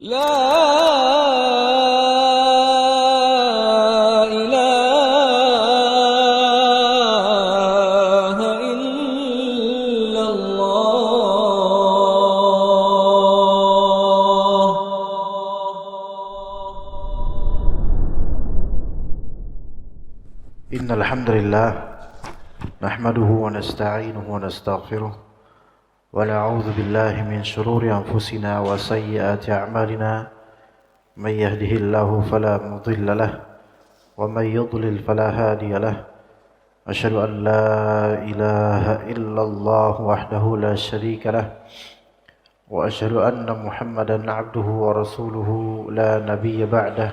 لا إله إلا الله. إن الحمد لله نحمده ونستعينه ونستغفره ونعوذ بالله من شرور أنفسنا وسيئات أعمالنا من يهده الله فلا مضل له ومن يضلل فلا هادي له أشهد أن لا إله إلا الله وحده لا شريك له وأشهد أن محمدا عبده ورسوله لا نبي بعده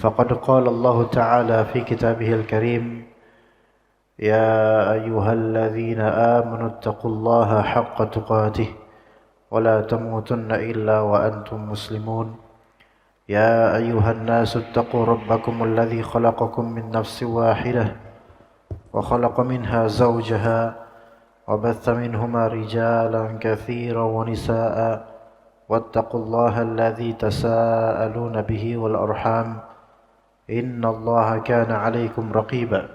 فقد قال الله تعالى في كتابه الكريم يا أيها الذين آمنوا اتقوا الله حق تقاته ولا تموتن إلا وأنتم مسلمون يا أيها الناس اتقوا ربكم الذي خلقكم من نفس واحدة وخلق منها زوجها وبث منهما رجالا كثيرا ونساء واتقوا الله الذي تساءلون به والأرحام إن الله كان عليكم رقيبا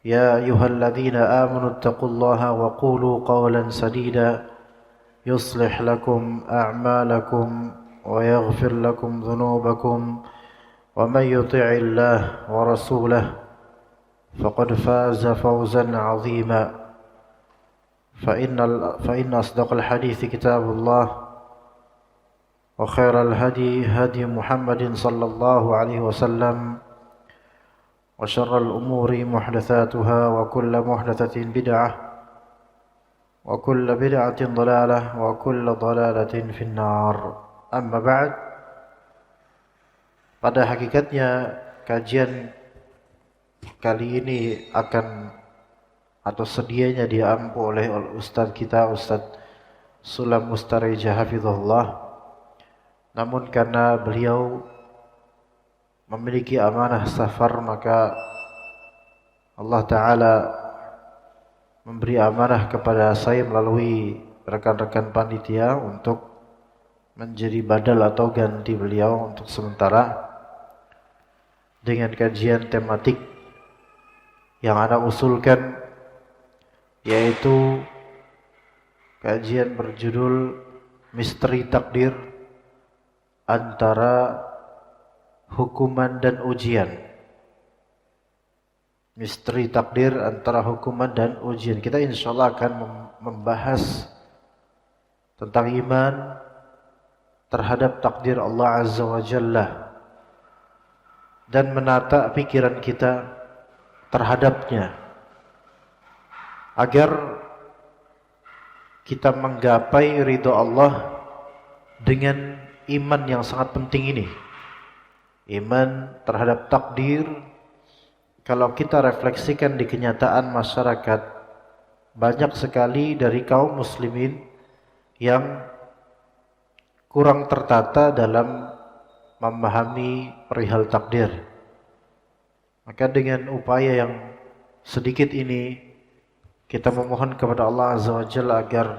يا أيها الذين آمنوا اتقوا الله وقولوا قولا سديدا يصلح لكم أعمالكم ويغفر لكم ذنوبكم ومن يطع الله ورسوله فقد فاز فوزا عظيما فإن أصدق الحديث كتاب الله وخير الهدي هدي محمد صلى الله عليه وسلم وشر الأمور محدثاتها وكل محدثة بدعة وكل بدعة ضلالة وكل ضلالة في النار. Amma ba'd. Pada hakikatnya kajian kali ini akan atau sedianya diampu oleh Ustadz kita Ustadz Sulam Mustareja hafizahullah. Namun karena beliau memiliki amanah safar, maka Allah Ta'ala memberi amanah kepada saya melalui rekan-rekan panitia untuk menjadi badal atau ganti beliau untuk sementara dengan kajian tematik yang Anda usulkan, yaitu kajian berjudul Misteri Takdir Antara Hukuman dan Ujian. Misteri takdir antara hukuman dan ujian. Kita insya Allah akan membahas tentang iman terhadap takdir Allah Azza wa Jalla dan menata pikiran kita terhadapnya agar kita menggapai ridho Allah dengan iman yang sangat penting ini. Iman terhadap takdir, kalau kita refleksikan di kenyataan masyarakat, banyak sekali dari kaum muslimin yang kurang tertata dalam memahami perihal takdir. Maka dengan upaya yang sedikit ini, kita memohon kepada Allah Azza wa Jalla agar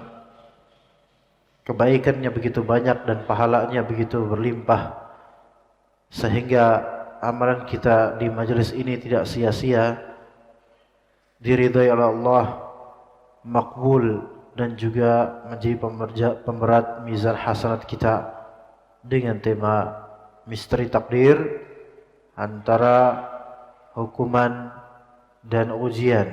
kebaikannya begitu banyak dan pahalanya begitu berlimpah, sehingga amalan kita di majelis ini tidak sia-sia, diridhai oleh Allah, makbul, dan juga menjadi pemberat mizan hasanat kita dengan tema misteri takdir antara hukuman dan ujian.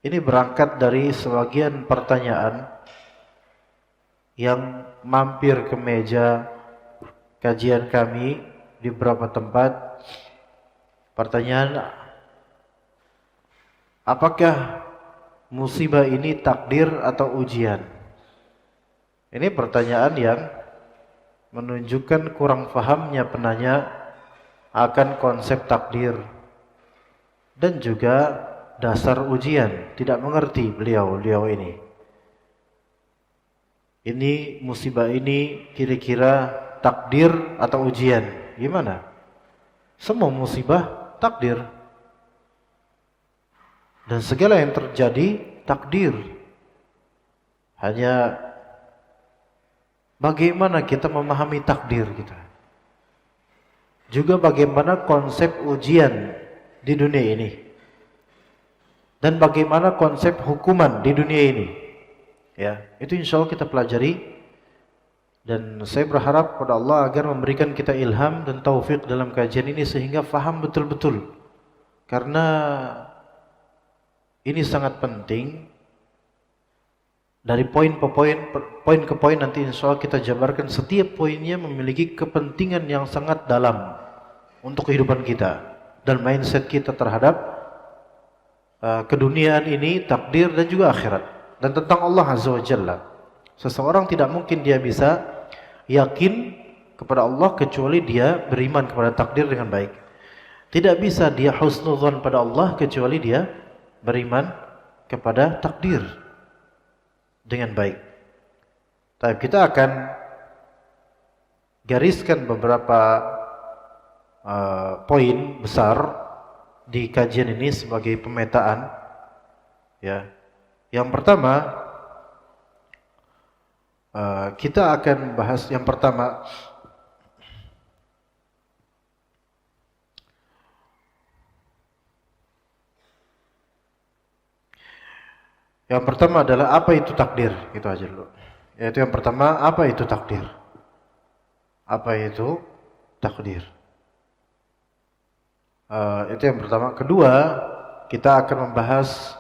Ini berangkat dari sebagian pertanyaan yang mampir ke meja kajian kami di beberapa tempat. Pertanyaan, apakah musibah ini takdir atau ujian? Ini pertanyaan yang menunjukkan kurang fahamnya penanya akan konsep takdir dan juga dasar ujian. Tidak mengerti beliau ini. Ini musibah ini kira-kira takdir atau ujian? Gimana? Semua musibah takdir. Dan segala yang terjadi takdir. Hanya bagaimana kita memahami takdir kita. Juga bagaimana konsep ujian di dunia ini. Dan bagaimana konsep hukuman di dunia ini. Ya, itu insya Allah kita pelajari. Dan saya berharap pada Allah agar memberikan kita ilham dan taufik dalam kajian ini sehingga faham betul-betul. Karena ini sangat penting. Dari poin ke poin nanti insya Allah kita jabarkan, setiap poinnya memiliki kepentingan yang sangat dalam untuk kehidupan kita dan mindset kita terhadap keduniaan ini, takdir dan juga akhirat, dan tentang Allah Azza wa Jalla. Seseorang tidak mungkin dia bisa yakin kepada Allah kecuali dia beriman kepada takdir dengan baik. Tidak bisa dia husnudzon pada Allah kecuali dia beriman kepada takdir dengan baik. Tapi kita akan gariskan beberapa poin besar di kajian ini sebagai pemetaan. Ya, yang pertama kita akan bahas yang pertama. Yang pertama adalah apa itu takdir, itu aja dulu. Yaitu yang pertama, apa itu takdir? Apa itu takdir? Itu yang pertama. Kedua, kita akan membahas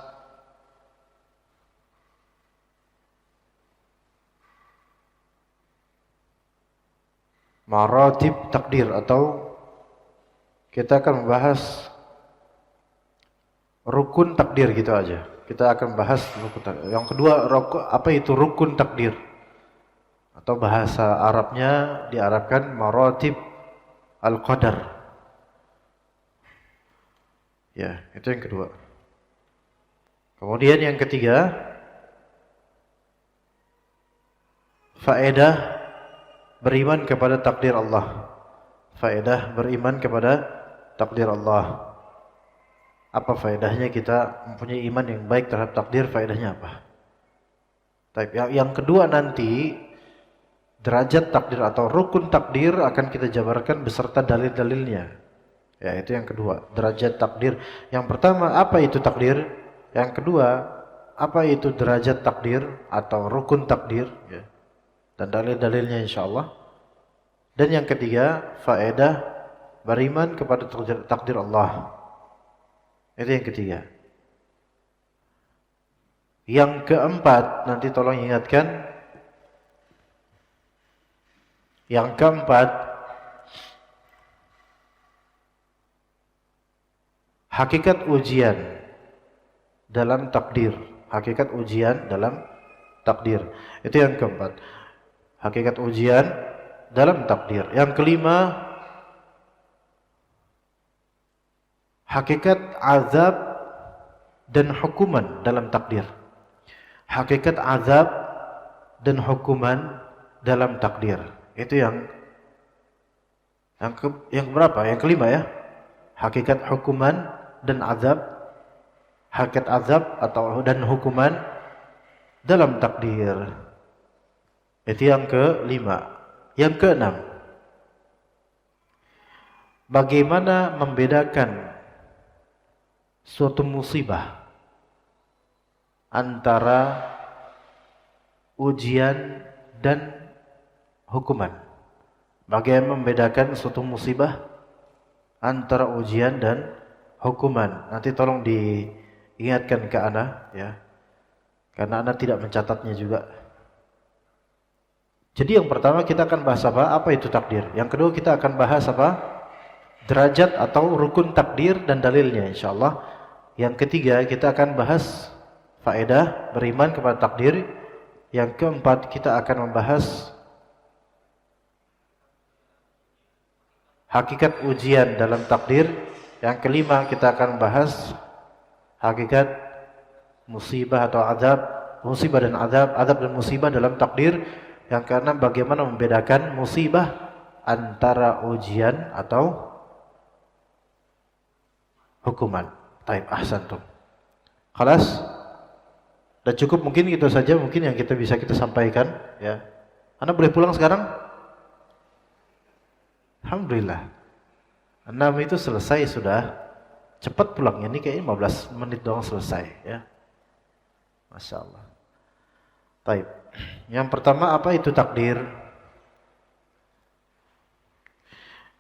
maratib takdir, atau kita akan membahas rukun takdir, gitu aja. Kita akan bahas rukun takdir. Yang kedua, apa itu rukun takdir? Atau bahasa Arabnya diarabkan maratib al-qadar. Ya, itu yang kedua. Kemudian yang ketiga, faedah beriman kepada takdir Allah. Faedah beriman kepada takdir Allah. Apa faedahnya kita mempunyai iman yang baik terhadap takdir? Faedahnya apa? Yang kedua nanti, derajat takdir atau rukun takdir akan kita jabarkan beserta dalil-dalilnya. Ya, itu yang kedua, derajat takdir. Yang pertama, apa itu takdir? Yang kedua, apa itu derajat takdir atau rukun takdir? Ya. Dan dalil-dalilnya insyaallah. Dan yang ketiga, faedah beriman kepada takdir Allah. Itu yang ketiga. Yang keempat, nanti tolong ingatkan. Yang keempat, hakikat ujian dalam takdir. Hakikat ujian dalam takdir. Itu yang keempat. Hakikat ujian dalam takdir. Yang kelima, hakikat azab dan hukuman dalam takdir. Hakikat azab dan hukuman dalam takdir. Itu yang berapa? Yang kelima ya. Hakikat hukuman dan azab, hakikat azab dan hukuman dalam takdir. Itu yang kelima. Yang keenam, bagaimana membedakan suatu musibah antara ujian dan hukuman. Bagaimana membedakan suatu musibah antara ujian dan hukuman. Nanti tolong diingatkan ke Ana ya. Karena Ana tidak mencatatnya juga. Jadi yang pertama kita akan bahas apa? Apa itu takdir? Yang kedua kita akan bahas apa? Derajat atau rukun takdir dan dalilnya insyaallah. Yang ketiga kita akan bahas faedah beriman kepada takdir. Yang keempat kita akan membahas hakikat ujian dalam takdir. Yang kelima kita akan bahas hakikat musibah atau azab, musibah dan azab, azab dan musibah dalam takdir. Yang keenam bagaimana membedakan musibah antara ujian atau hukuman. Taib, ahsantum. Khalas? Dan cukup mungkin itu saja mungkin yang kita bisa sampaikan ya. Anda boleh pulang sekarang? Alhamdulillah. 6 itu selesai sudah. Cepat pulangnya, ini kayaknya 15 menit doang selesai ya. Masya Allah. Baik. Yang pertama, apa itu takdir?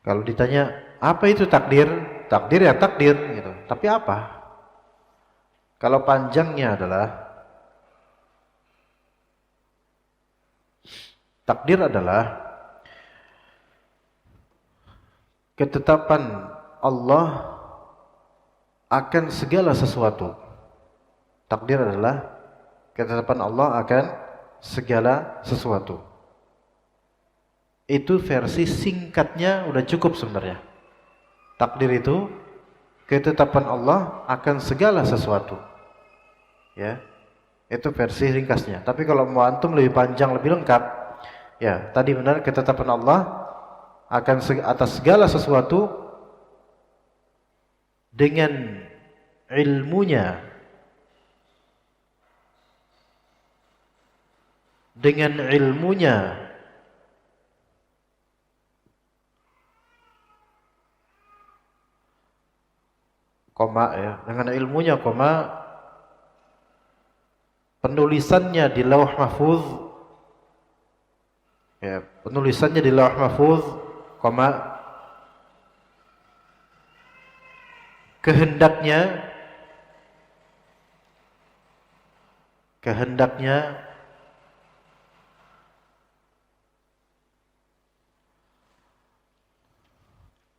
Kalau ditanya apa itu takdir? Takdir ya takdir gitu. Tapi apa? Kalau panjangnya adalah takdir adalah ketetapan Allah akan segala sesuatu. Takdir adalah ketetapan Allah akan segala sesuatu. Itu versi singkatnya udah cukup sebenarnya. Takdir itu ketetapan Allah akan segala sesuatu. Ya. Itu versi ringkasnya. Tapi kalau mau antum lebih panjang, lebih lengkap, ya, tadi benar ketetapan Allah akan atas segala sesuatu dengan ilmunya, koma ya, dengan ilmunya koma penulisannya di Lauh Mahfuz, ya, penulisannya di Lauh Mahfuz, koma kehendaknya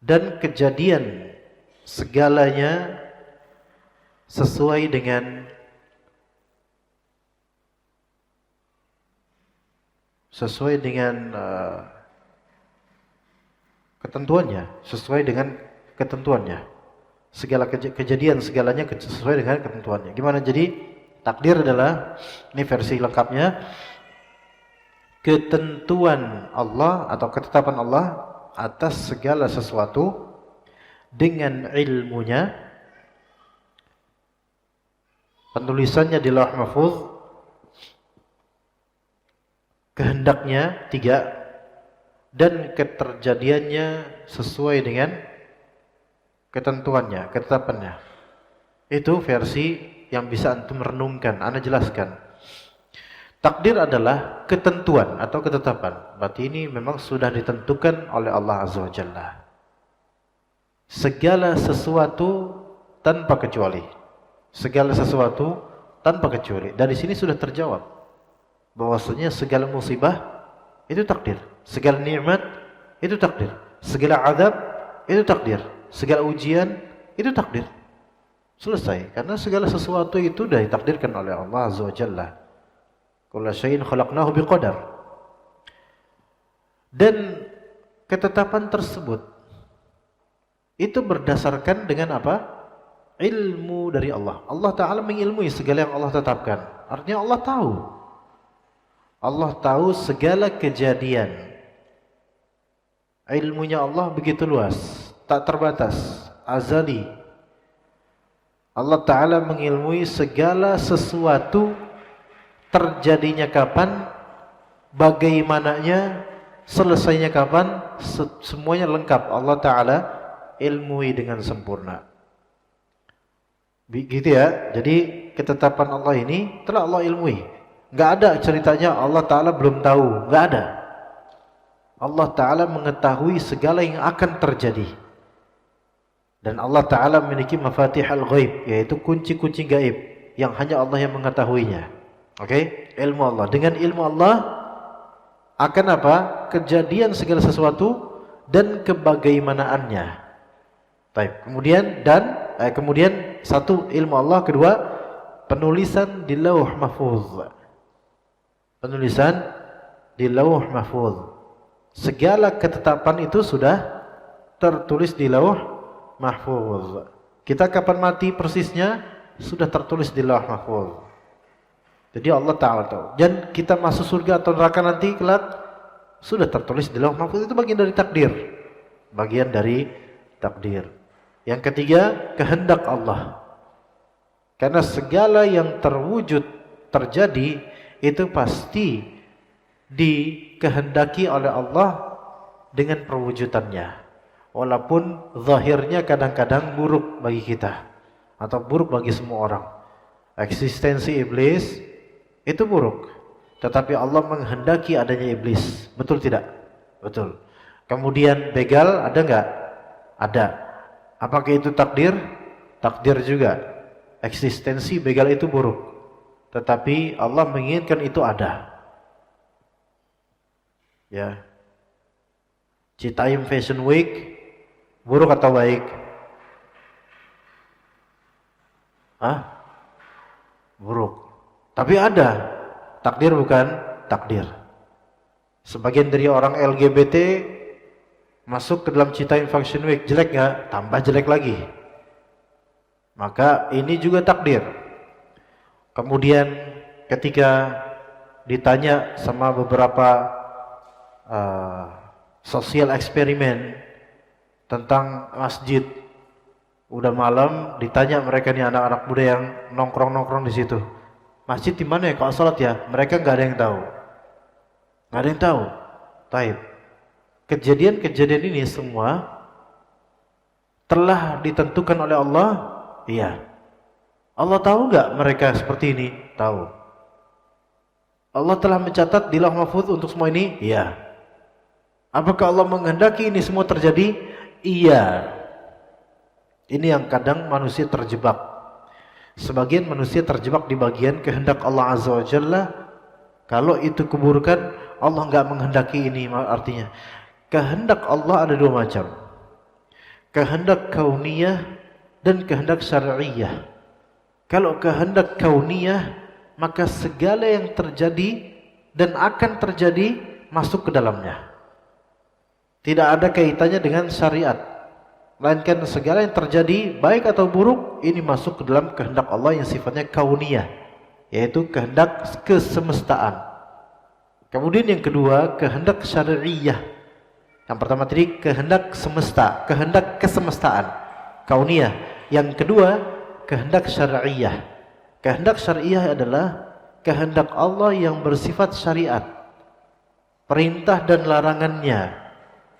dan kejadian segalanya sesuai dengan ketentuannya, segala kejadian segalanya sesuai dengan ketentuannya. Gimana? Jadi takdir adalah, ini versi lengkapnya, ketentuan Allah atau ketetapan Allah atas segala sesuatu dengan ilmunya, penulisannya di Lauh Mahfuz, kehendaknya 3, dan keterjadiannya sesuai dengan ketentuannya, ketetapannya. Itu versi yang bisa antum renungkan, ana jelaskan. Takdir adalah ketentuan atau ketetapan. Berarti ini memang sudah ditentukan oleh Allah Azza wa Jalla. Segala sesuatu tanpa kecuali. Segala sesuatu tanpa kecuali. Dari sini sudah terjawab bahwasanya segala musibah itu takdir, segala nikmat itu takdir, segala azab itu takdir, segala ujian itu takdir. Selesai, karena segala sesuatu itu sudah ditakdirkan oleh Allah Azza wa Jalla. Kullu syai'in khalaqnahu biqadar. Dan ketetapan tersebut itu berdasarkan dengan apa? Ilmu dari Allah. Allah Ta'ala mengilmui segala yang Allah tetapkan. Artinya Allah tahu. Allah tahu segala kejadian. Ilmunya Allah begitu luas, tak terbatas, azali. Allah Ta'ala mengilmui segala sesuatu, terjadinya kapan, bagaimananya, selesainya kapan, semuanya lengkap. Allah Ta'ala ilmui dengan sempurna. Begitu ya. Jadi ketetapan Allah ini telah Allah ilmui. Enggak ada ceritanya Allah Ta'ala belum tahu. Enggak ada. Allah Ta'ala mengetahui segala yang akan terjadi. Dan Allah Ta'ala memiliki mafatihul ghaib, yaitu kunci-kunci gaib yang hanya Allah yang mengetahuinya. Oke, ilmu Allah. Dengan ilmu Allah akan apa? Kejadian segala sesuatu dan kebagaimanaannya. Baik. Kemudian satu ilmu Allah, kedua penulisan di Lauh Mahfuz. Penulisan di Lauh Mahfuz. Segala ketetapan itu sudah tertulis di Lauh Mahfuz. Kita kapan mati persisnya sudah tertulis di Lauh Mahfuz. Jadi Allah Ta'ala tahu. Dan kita masuk surga atau neraka nanti kelak sudah tertulis di Lauh Mahfuz. Itu bagian dari takdir. Bagian dari takdir. Yang ketiga, kehendak Allah. Karena segala yang terwujud terjadi itu pasti dikehendaki oleh Allah dengan perwujudannya. Walaupun zahirnya kadang-kadang buruk bagi kita atau buruk bagi semua orang. Eksistensi iblis itu buruk, tetapi Allah menghendaki adanya iblis. Betul tidak? Betul. Kemudian begal ada enggak? Ada. Apakah itu takdir? Takdir juga. Eksistensi begal itu buruk, tetapi Allah menginginkan itu ada. Ya. Citayam Fashion Week buruk atau baik? Buruk. Tapi ada. Takdir bukan? Takdir. Sebagian dari orang LGBT masuk ke dalam Citayam Fashion Week, jelek nggak? Tambah jelek lagi. Maka ini juga takdir. Kemudian ketika ditanya sama beberapa sosial eksperimen tentang masjid, udah malam ditanya mereka nih anak-anak muda yang nongkrong-nongkrong di situ, masjid di mana ya kalau sholat ya? Mereka nggak ada yang tahu, nggak ada yang tahu. Taib. Kejadian-kejadian ini semua telah ditentukan oleh Allah. Iya. Allah tahu nggak mereka seperti ini? Tahu. Allah telah mencatat di Lauh Mahfuz untuk semua ini? Iya. Apakah Allah menghendaki ini semua terjadi? Iya. Ini yang kadang manusia terjebak. Sebagian manusia terjebak di bagian kehendak Allah Azza wa Jalla. Kalau itu keburukan, Allah nggak menghendaki ini. Artinya kehendak Allah ada dua macam. Kehendak kauniyah dan kehendak syar'iyah. Kalau kehendak kauniyah, maka segala yang terjadi dan akan terjadi masuk ke dalamnya. Tidak ada kaitannya dengan syariat, melainkan segala yang terjadi baik atau buruk ini masuk ke dalam kehendak Allah yang sifatnya kauniyah, yaitu kehendak kesemestaan. Kemudian yang kedua, kehendak syar'iyah. Yang pertama tadi kehendak semesta, kehendak kesemestaan, kauniyah. Yang kedua, kehendak syar'iyah. Kehendak syar'iyah adalah kehendak Allah yang bersifat syariat, perintah dan larangannya,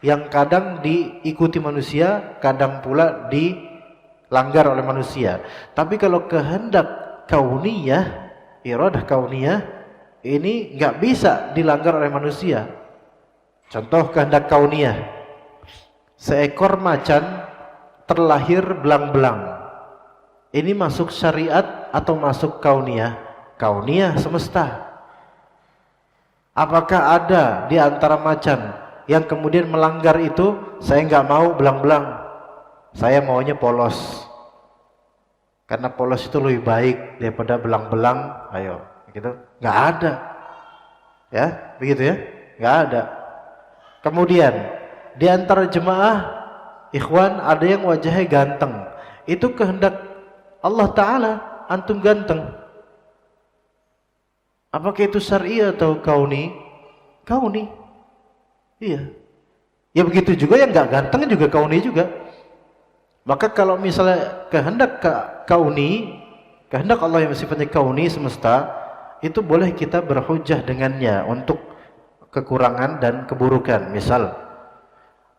yang kadang diikuti manusia, kadang pula dilanggar oleh manusia. Tapi kalau kehendak kauniyah, iradah kauniyah, ini nggak bisa dilanggar oleh manusia. Contoh kehendak kauniyah, seekor macan terlahir belang-belang. Ini masuk syariat atau masuk kauniyah? Kauniyah, semesta. Apakah ada di antara macan yang kemudian melanggar itu? Saya nggak mau belang-belang, saya maunya polos, karena polos itu lebih baik daripada belang-belang. Ayo, gitu. Nggak ada, ya, begitu ya, nggak ada. Kemudian di antara jemaah ikhwan ada yang wajahnya ganteng, itu kehendak Allah Ta'ala, antum ganteng. Apakah itu syar'i atau kauni? Kauni. Iya. Ya begitu juga yang nggak ganteng juga kauni juga. Maka kalau misalnya kehendak kauni, kehendak Allah yang sifatnya kauni, semesta, itu boleh kita berhujjah dengannya untuk kekurangan dan keburukan. Misal,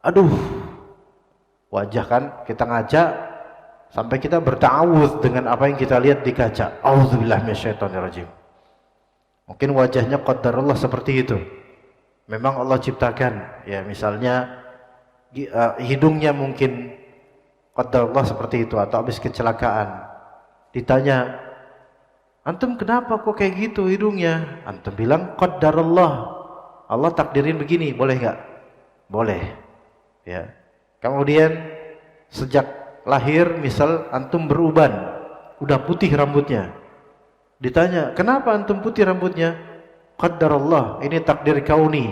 aduh, wajah kan kita ngaca sampai kita berta'awudz dengan apa yang kita lihat di kaca. Auzubillahi minasyaitonirrajim. Mungkin wajahnya qadarullah seperti itu. Memang Allah ciptakan, ya misalnya hidungnya mungkin qadarullah seperti itu, atau habis kecelakaan. Ditanya, antum kenapa kok kayak gitu hidungnya? Antum bilang qadarullah, Allah takdirin begini, boleh nggak? Boleh. Ya. Kemudian sejak lahir misal antum beruban, udah putih rambutnya. Ditanya, kenapa antum putih rambutnya? Qadarullah, ini takdir kauni.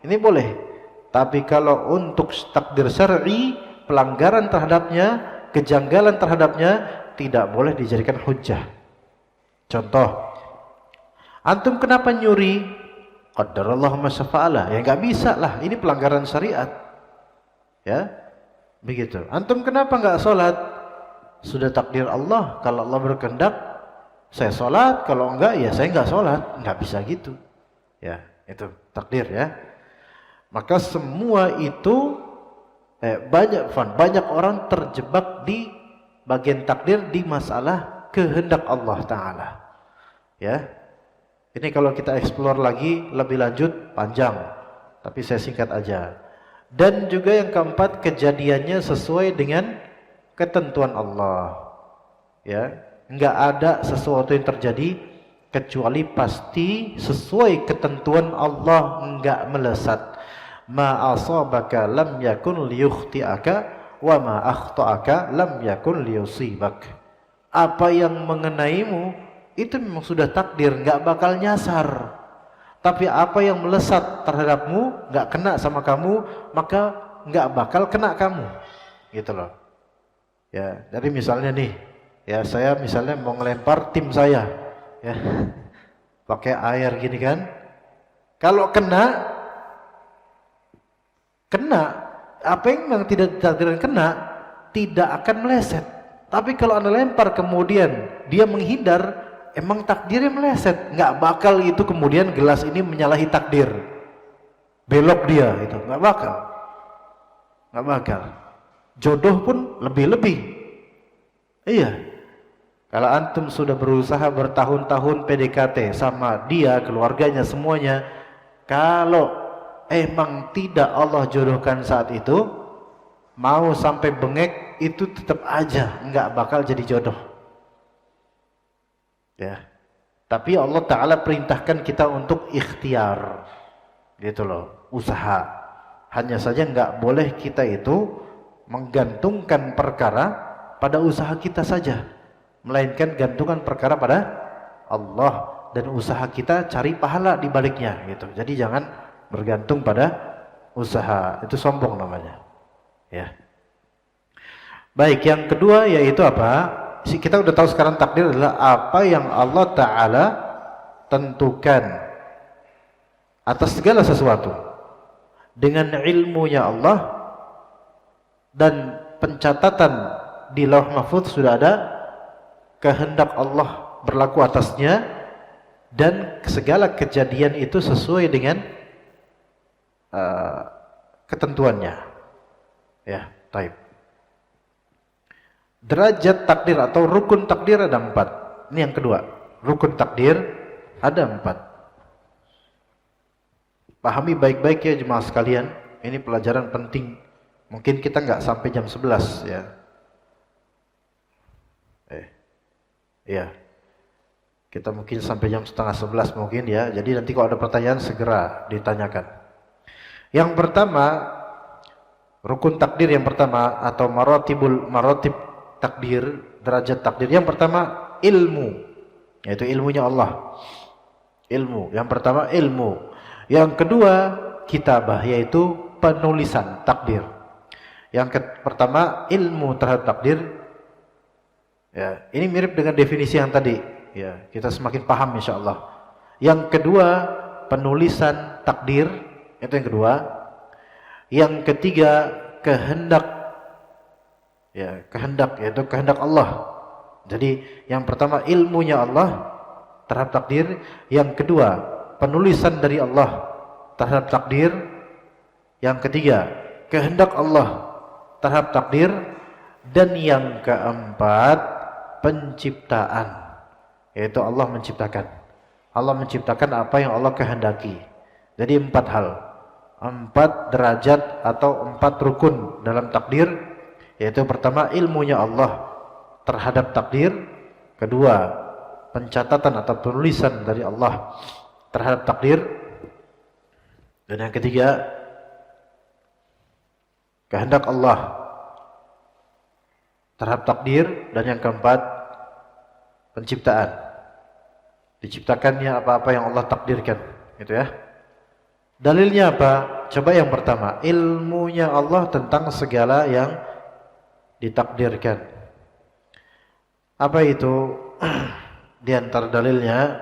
Ini boleh. Tapi kalau untuk takdir syar'i, pelanggaran terhadapnya, kejanggalan terhadapnya tidak boleh dijadikan hujjah. Contoh, antum kenapa nyuri? Qadarullah ma syafa'ala. Ya enggak bisa lah, ini pelanggaran syariat. Ya. Begitu. Antum kenapa enggak sholat? Sudah takdir Allah, kalau Allah berkehendak saya sholat, kalau enggak ya saya enggak sholat. Enggak bisa gitu. Ya, itu. takdir ya. Maka semua itu banyak orang terjebak di bagian takdir di masalah kehendak Allah Ta'ala. Ya, ini kalau kita explore lagi lebih lanjut panjang, tapi saya singkat aja. Dan juga yang keempat, kejadiannya sesuai dengan ketentuan Allah. Ya, enggak ada sesuatu yang terjadi kecuali pasti sesuai ketentuan Allah, enggak melesat. Ma asabaka lam yakun liyukhti'aka wa ma akhta'aka lam yakun liyusibak. Apa yang mengenaimu itu memang sudah takdir, enggak bakal nyasar. Tapi apa yang melesat terhadapmu, enggak kena sama kamu, maka enggak bakal kena kamu. Gitu loh. Ya, jadi misalnya nih, ya saya misalnya mau ngelempar tim saya, ya, pakai air gini kan. Kalau kena, apa yang memang tidak ditakdirkan kena, tidak akan meleset. Tapi kalau Anda lempar kemudian dia menghindar, emang takdirnya meleset. Nggak bakal itu kemudian gelas ini menyalahi takdir, belok dia itu, nggak bakal. Jodoh pun lebih-lebih. Iya. Kalau antum sudah berusaha bertahun-tahun PDKT sama dia, keluarganya semuanya, kalau emang tidak Allah jodohkan saat itu, mau sampai bengek itu tetap aja nggak bakal jadi jodoh. Ya. Tapi Allah Ta'ala perintahkan kita untuk ikhtiar, gitu loh, usaha. Hanya saja nggak boleh kita itu menggantungkan perkara pada usaha kita saja, melainkan gantungkan perkara pada Allah, dan usaha kita cari pahala di baliknya, gitu. Jadi jangan bergantung pada usaha, itu sombong namanya. Ya. Baik, yang kedua yaitu apa? Kita udah tahu sekarang takdir adalah apa yang Allah Ta'ala tentukan atas segala sesuatu dengan ilmunya Allah, dan pencatatan di Lauh Mahfuz sudah ada kehendak Allah berlaku atasnya, dan segala kejadian itu sesuai dengan ketentuannya. Ya, taib. Derajat takdir atau rukun takdir ada 4. Ini yang kedua. Rukun takdir ada 4. Pahami baik-baik ya jemaah sekalian. Ini pelajaran penting. Mungkin kita nggak sampai jam 11 ya. Ya. Kita mungkin sampai jam setengah 11 mungkin ya. Jadi nanti kalau ada pertanyaan segera ditanyakan. Yang pertama, rukun takdir yang pertama atau maratib takdir, derajat takdir. Yang pertama ilmu, yaitu ilmunya Allah. Ilmu. Yang pertama ilmu. Yang kedua kitabah, yaitu penulisan takdir. Yang pertama ilmu terhadap takdir. Ya, ini mirip dengan definisi yang tadi. Ya, kita semakin paham insyaallah. Yang kedua penulisan takdir. Itu yang kedua. Yang ketiga kehendak, ya, kehendak yaitu kehendak Allah. Jadi yang pertama ilmunya Allah terhadap takdir, yang kedua penulisan dari Allah terhadap takdir, yang ketiga kehendak Allah terhadap takdir, dan yang keempat penciptaan, yaitu Allah menciptakan. Allah menciptakan apa yang Allah kehendaki. Jadi 4 hal, 4 derajat atau 4 rukun dalam takdir, yaitu pertama ilmunya Allah terhadap takdir, kedua pencatatan atau penulisan dari Allah terhadap takdir, dan yang ketiga kehendak Allah terhadap takdir, dan yang keempat penciptaan, diciptakannya apa-apa yang Allah takdirkan, gitu ya. Dalilnya apa? Coba yang pertama, ilmunya Allah tentang segala yang ditakdirkan. Apa itu? Di antara dalilnya,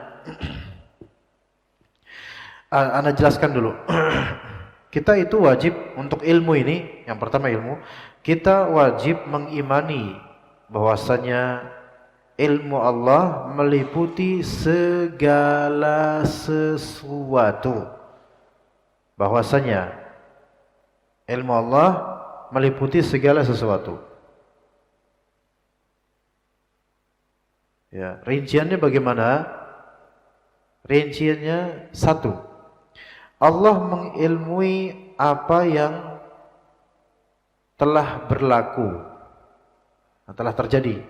Anda jelaskan dulu. Kita itu wajib untuk ilmu ini, yang pertama ilmu, kita wajib mengimani bahwasanya ilmu Allah meliputi segala sesuatu. bahwasanya ilmu Allah meliputi segala sesuatu. Ya, rinciannya bagaimana? Rinciannya satu. Allah mengilmui apa yang telah berlaku, telah terjadi.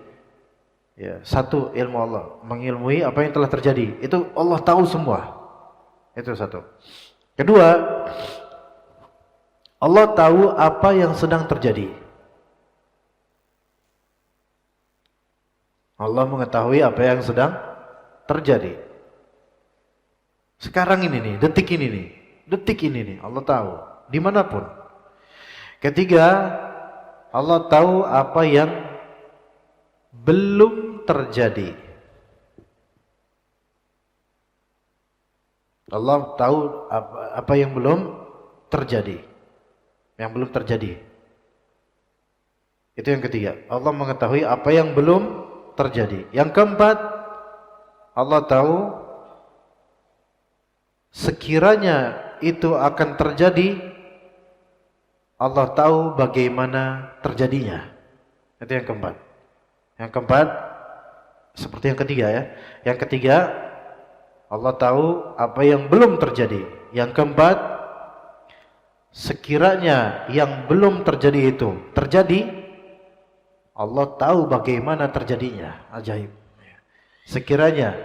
Ya, satu ilmu Allah mengilmui apa yang telah terjadi. Itu Allah tahu semua. Itu satu. Kedua, Allah tahu apa yang sedang terjadi. Allah mengetahui apa yang sedang terjadi. Sekarang ini nih, detik ini nih, Allah tahu dimanapun. Ketiga, Allah tahu apa yang belum terjadi. Allah tahu apa yang belum terjadi. Yang belum terjadi. Itu yang ketiga. Allah mengetahui apa yang belum terjadi. Yang keempat, Allah tahu sekiranya itu akan terjadi, Allah tahu bagaimana terjadinya. Itu yang keempat. Yang keempat seperti yang ketiga ya. Yang ketiga, Allah tahu apa yang belum terjadi. Yang keempat, sekiranya yang belum terjadi itu terjadi, Allah tahu bagaimana terjadinya. Ajaib. Sekiranya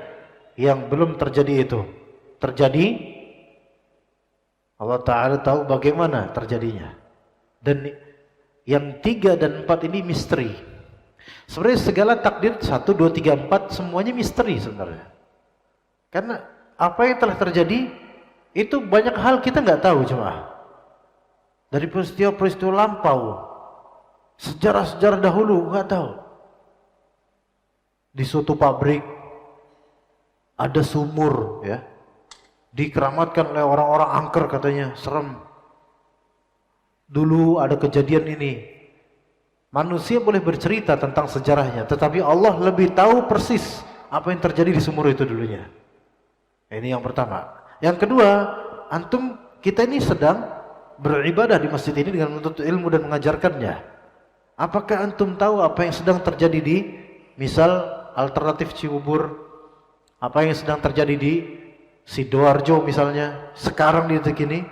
yang belum terjadi itu terjadi, Allah Ta'ala tahu bagaimana terjadinya. Dan yang 3 dan 4 ini misteri. Sebenarnya segala takdir 1, 2, 3, 4 semuanya misteri sebenarnya. Karena apa yang telah terjadi itu banyak hal kita nggak tahu jemaah. Dari peristiwa-peristiwa lampau, sejarah-sejarah dahulu nggak tahu. Di suatu pabrik ada sumur ya, dikeramatkan oleh orang-orang angker katanya, serem. Dulu ada kejadian ini. Manusia boleh bercerita tentang sejarahnya, tetapi Allah lebih tahu persis apa yang terjadi di sumur itu dulunya. Ini yang pertama. Yang kedua, antum kita ini sedang beribadah di masjid ini dengan menuntut ilmu dan mengajarkannya. Apakah antum tahu apa yang sedang terjadi di misal alternatif Cibubur, apa yang sedang terjadi di Sidoarjo misalnya sekarang di detik ini?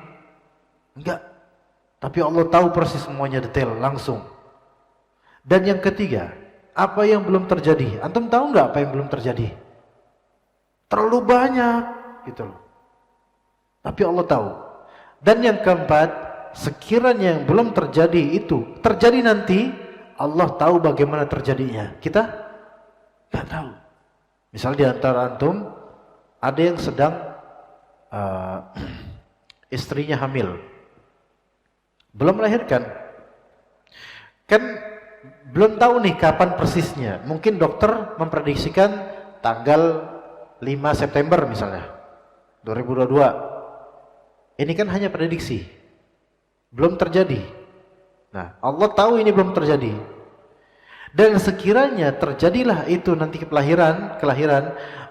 Enggak. Tapi Allah tahu persis semuanya detail langsung. Dan yang ketiga, apa yang belum terjadi? Antum tahu enggak apa yang belum terjadi? Terlalu banyak gitu loh. Tapi Allah tahu. Dan yang keempat, sekiranya yang belum terjadi itu terjadi nanti, Allah tahu bagaimana terjadinya. Kita enggak tahu. Misal di antara antum ada yang sedang istrinya hamil, belum melahirkan, kan belum tahu nih kapan persisnya. Mungkin dokter memprediksikan tanggal 5 September misalnya 2022. Ini kan hanya prediksi, belum terjadi. Nah, Allah tahu ini belum terjadi. Dan sekiranya terjadilah itu nanti kelahiran,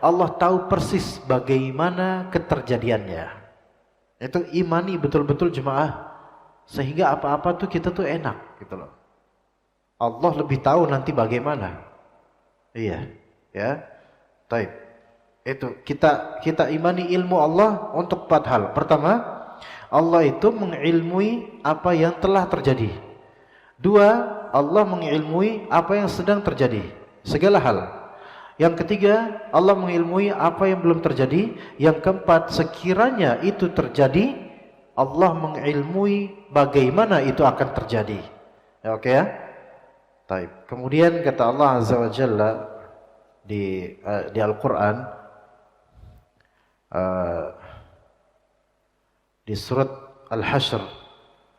Allah tahu persis bagaimana keterjadiannya. Itu imani betul-betul jemaah, sehingga apa-apa tuh kita tuh enak gitu loh. Allah lebih tahu nanti bagaimana. Iya, ya. Baik. Itu kita imani ilmu Allah untuk 4 hal. Pertama, Allah itu mengilmui apa yang telah terjadi. 2, Allah mengilmui apa yang sedang terjadi, segala hal. Yang ketiga, Allah mengilmui apa yang belum terjadi. Yang keempat, sekiranya itu terjadi, Allah mengilmui bagaimana itu akan terjadi. Ya, oke ya? Baik. Kemudian kata Allah Azza wa Jalla di Al-Quran, di surat Al-Hashr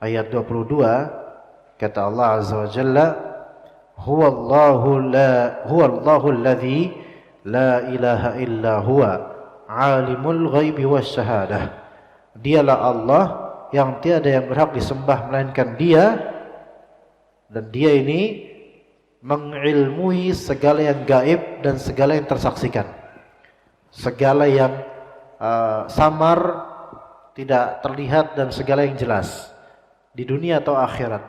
ayat 22, kata Allah Azza wa Jalla, huwallahu alladhi la ilaha illa huwa alimul ghaibi wasyahadah. Dialah Allah yang tiada yang berhak disembah melainkan Dia, dan Dia ini mengilmui segala yang gaib dan segala yang tersaksikan, segala yang samar tidak terlihat dan segala yang jelas di dunia atau akhirat,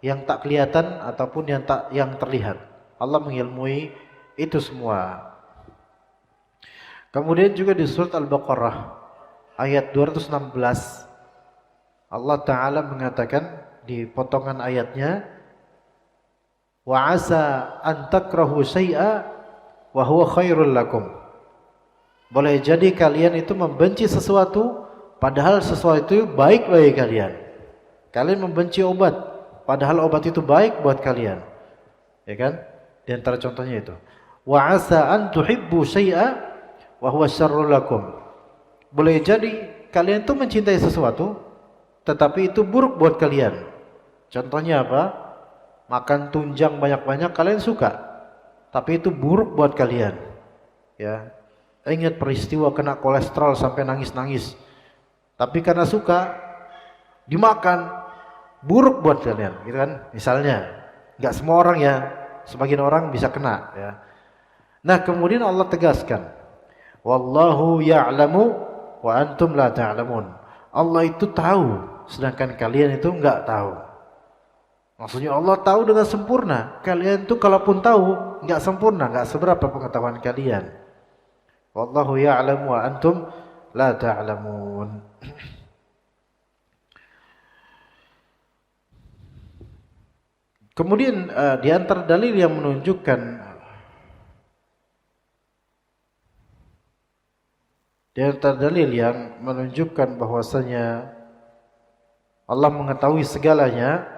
yang tak kelihatan ataupun yang terlihat. Allah mengilmui itu semua. Kemudian juga di surat Al-Baqarah ayat 216 Allah Ta'ala mengatakan di potongan ayatnya, wa asa an takrahu syai'a wa huwa khairul lakum. Boleh jadi kalian itu membenci sesuatu padahal sesuatu itu baik bagi kalian. Kalian membenci obat padahal obat itu baik buat kalian. Ya kan? Di antara contohnya itu. Wa asa an tuhibbu syai'a wa huwa syarrul lakum. Boleh jadi kalian itu mencintai sesuatu tetapi itu buruk buat kalian. Contohnya apa? Makan tunjang banyak-banyak kalian suka, tapi itu buruk buat kalian. Ya. Ingat peristiwa kena kolesterol sampai nangis-nangis. Tapi karena suka dimakan, buruk buat kalian, gitu kan? Misalnya, enggak semua orang ya, sebagian orang bisa kena ya. Nah, kemudian Allah tegaskan, wallahu ya'lamu wa antum la ta'lamun. Allah itu tahu, sedangkan kalian itu enggak tahu. Maksudnya Allah tahu dengan sempurna. Kalian itu kalaupun tahu enggak sempurna, enggak seberapa pengetahuan kalian. Wallahu ya'lamu wa antum la ta'lamun. Kemudian di antara dalil yang menunjukkan bahwasanya Allah mengetahui segalanya,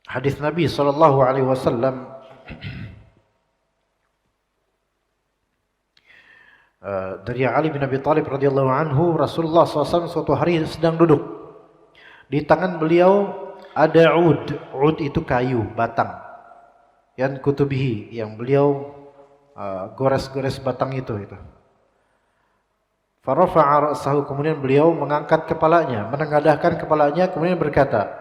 hadis Nabi SAW dari Ali bin Abi Thalib radhiyallahu anhu, Rasulullah SAW suatu hari sedang duduk. Di tangan beliau ada ud itu kayu, batang. Yang kutubihi, yang beliau gores-gores batang itu. Farafa'a ra'sahu, kemudian beliau mengangkat kepalanya, menengadahkan kepalanya, kemudian berkata,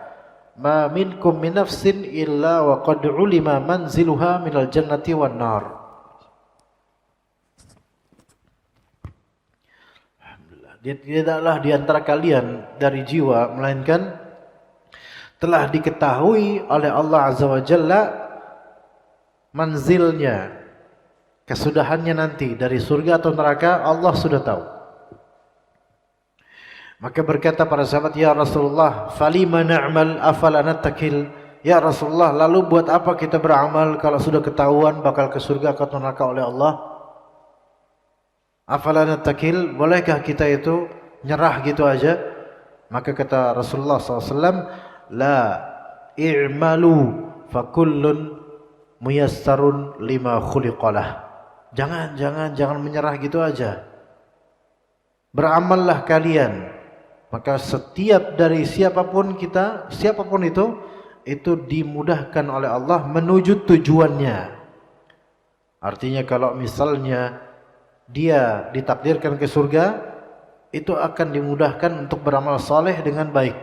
ma minkum min nafsin illa wa qad ulima manziluha minal jannati wan nar. Tidaklah di antara kalian dari jiwa melainkan telah diketahui oleh Allah Azza wa Jalla manzilnya, kesudahannya nanti dari surga atau neraka, Allah sudah tahu. Maka berkata para sahabat, ya Rasulullah, falima na'mal afala nattakil. Ya Rasulullah, lalu buat apa kita beramal kalau sudah ketahuan bakal ke surga atau neraka oleh Allah? Afala nattakil, bolehkah kita itu nyerah gitu aja? Maka kata Rasulullah SAW, la i'malu fakullun muyassarun lima khuliqalah. Jangan menyerah gitu aja. Beramallah kalian. Maka setiap dari siapapun itu dimudahkan oleh Allah menuju tujuannya. Artinya kalau misalnya dia ditakdirkan ke surga, itu akan dimudahkan untuk beramal saleh dengan baik.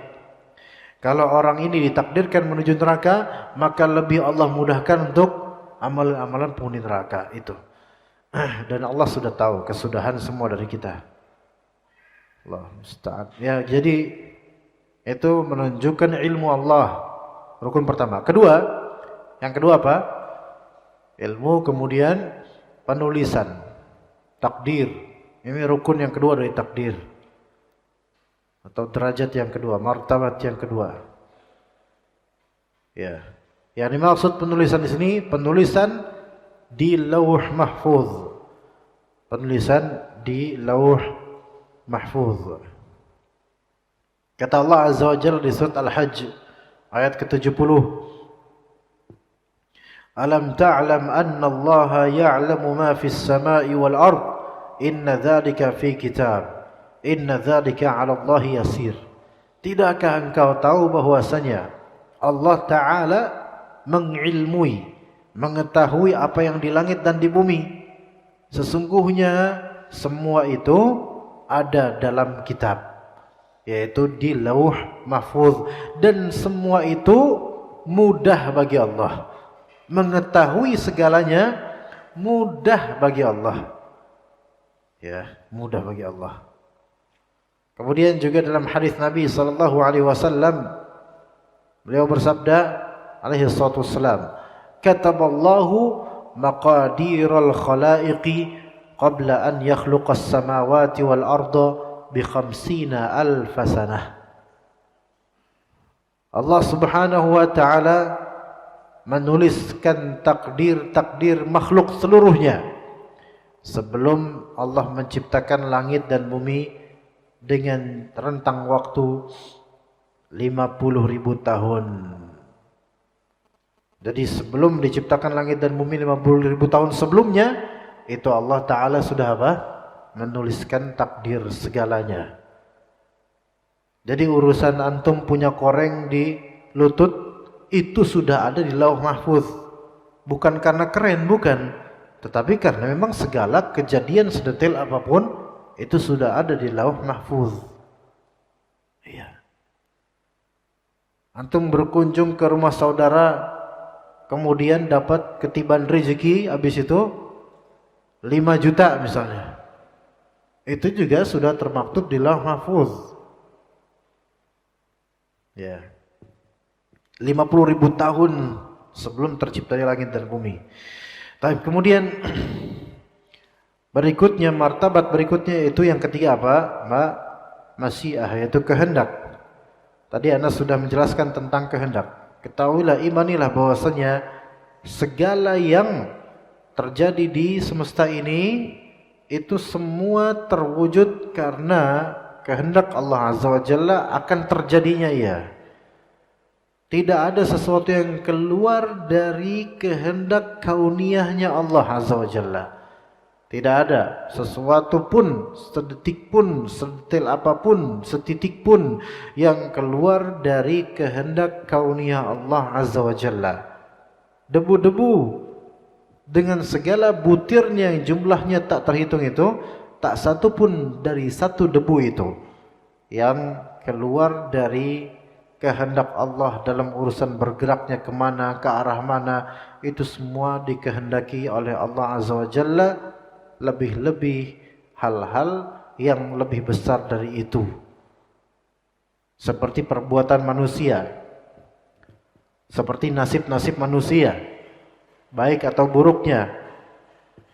Kalau orang ini ditakdirkan menuju neraka, maka lebih Allah mudahkan untuk amalan-amalan penghuni neraka itu. Dan Allah sudah tahu kesudahan semua dari kita. Allah musta'an. Ya, jadi itu menunjukkan ilmu Allah. Rukun pertama. Yang kedua apa? Ilmu, kemudian penulisan. Takdir. Ini rukun yang kedua dari takdir. Atau derajat yang kedua, martabat yang kedua. Ya. Yang dimaksud penulisan di sini, penulisan di Lauh Mahfuz. Penulisan di Lauh Mahfuz. Kata Allah Azza wa Jalla di surat Al-Hajj ayat ke-70. Alam ta'lam anna Allah ya'lamu ma fis sama'i wal ard. Inna dzalika fi kitab. Inna dzalika 'ala Allah yasir. Tidakkah engkau tahu bahwasanya Allah Ta'ala mengilmui, mengetahui apa yang di langit dan di bumi? Sesungguhnya semua itu ada dalam kitab. yaitu di Lauh Mahfuz, dan semua itu mudah bagi Allah. Mengetahui segalanya mudah bagi Allah. Ya, mudah bagi Allah. Kemudian juga dalam hadis Nabi sallallahu alaihi wasallam, beliau bersabda alaihi salatu wassalam, kataballahu maqadiral khalaiqi qabla an yakhluqas samawati wal arda bi 50,000 sanah. Allah Subhanahu wa taala menuliskan takdir makhluk seluruhnya sebelum Allah menciptakan langit dan bumi dengan rentang waktu 50.000 tahun. Jadi sebelum diciptakan langit dan bumi 50.000 tahun sebelumnya, itu Allah Ta'ala sudah apa? Menuliskan takdir segalanya. Jadi urusan antum punya koreng di lutut, itu sudah ada di Lauh Mahfuz. Bukan karena keren, bukan. Tetapi karena memang segala kejadian sedetail apapun, itu sudah ada di Lauh Mahfuz. Iya. Antum berkunjung ke rumah saudara, kemudian dapat ketiban rezeki, habis itu 5 juta misalnya. Itu juga sudah termaktub di Lauh Mahfuz. Ya. 50.000 tahun sebelum terciptanya langit dan bumi. Tapi kemudian berikutnya, martabat berikutnya itu yang ketiga apa? Masyiah, yaitu kehendak. Tadi Anda sudah menjelaskan tentang kehendak. Ketahuilah, imanilah bahwasanya segala yang terjadi di semesta ini itu semua terwujud karena kehendak Allah Azza wa Jalla akan terjadinya ia. Tidak ada sesuatu yang keluar dari kehendak kauniyahnya Allah Azza wa Jalla. Tidak ada sesuatu pun, sedetik pun, sedetail apapun, setitik pun yang keluar dari kehendak kauniyah Allah Azza wa Jalla. Debu-debu dengan segala butirnya yang jumlahnya tak terhitung itu, tak satu pun dari satu debu itu yang keluar dari kehendak Allah dalam urusan bergeraknya kemana, ke arah mana, itu semua dikehendaki oleh Allah Azza wa Jalla. Lebih-lebih hal-hal yang lebih besar dari itu, seperti perbuatan manusia, seperti nasib-nasib manusia, baik atau buruknya,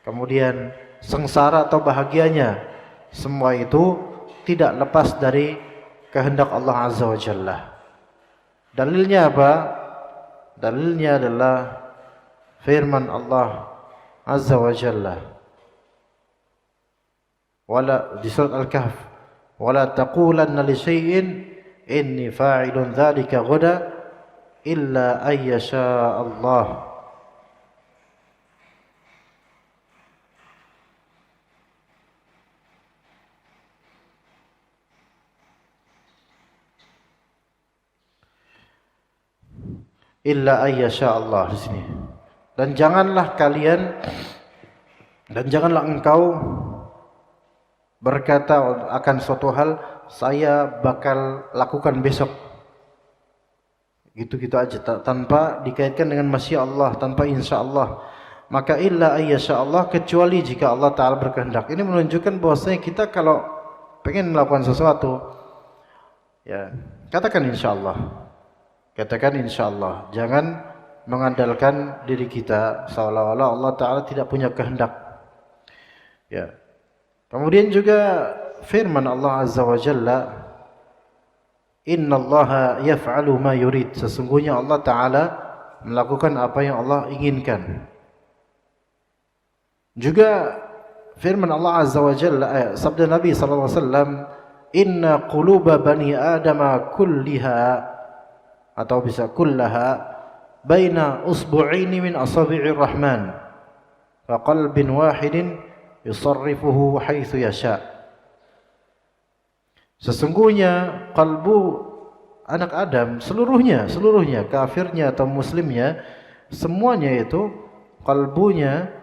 kemudian sengsara atau bahagianya, semua itu tidak lepas dari kehendak Allah Azza wa Jalla. Dalilnya apa? Dalilnya adalah firman Allah Azza wa Jalla di surat Al-Kahf, wala taqulanna li syai'in inni fa'ilun dzalika ghadan illa ay yasha Allah. Illa ayyasha Allah di sini. Dan janganlah engkau berkata akan suatu hal, saya bakal lakukan besok. Gitu-gitu aja tanpa dikaitkan dengan masya Allah, tanpa insya Allah. Maka illa ayyasha Allah, kecuali jika Allah Ta'ala berkehendak. Ini menunjukkan bahwasanya kita kalau pengen melakukan sesuatu, ya katakan insya Allah. Katakan insya Allah. Jangan mengandalkan diri kita seolah-olah Allah Ta'ala tidak punya kehendak. Ya. Kemudian juga firman Allah Azza wa Jalla, innallaha yaf'alu ma yurid. Sesungguhnya Allah Ta'ala melakukan apa yang Allah inginkan. Juga firman Allah Azza wa Jalla, sabda Nabi sallallahu alaihi wasallam, inna quluba bani adama kulliha, atau bisa kullaha, baina usbu'ini min asabi'ir rahman, fa qalbin wahidin yusarrifuhu haitsu yasha. Sesungguhnya kalbu anak Adam seluruhnya, kafirnya atau muslimnya, semuanya itu kalbunya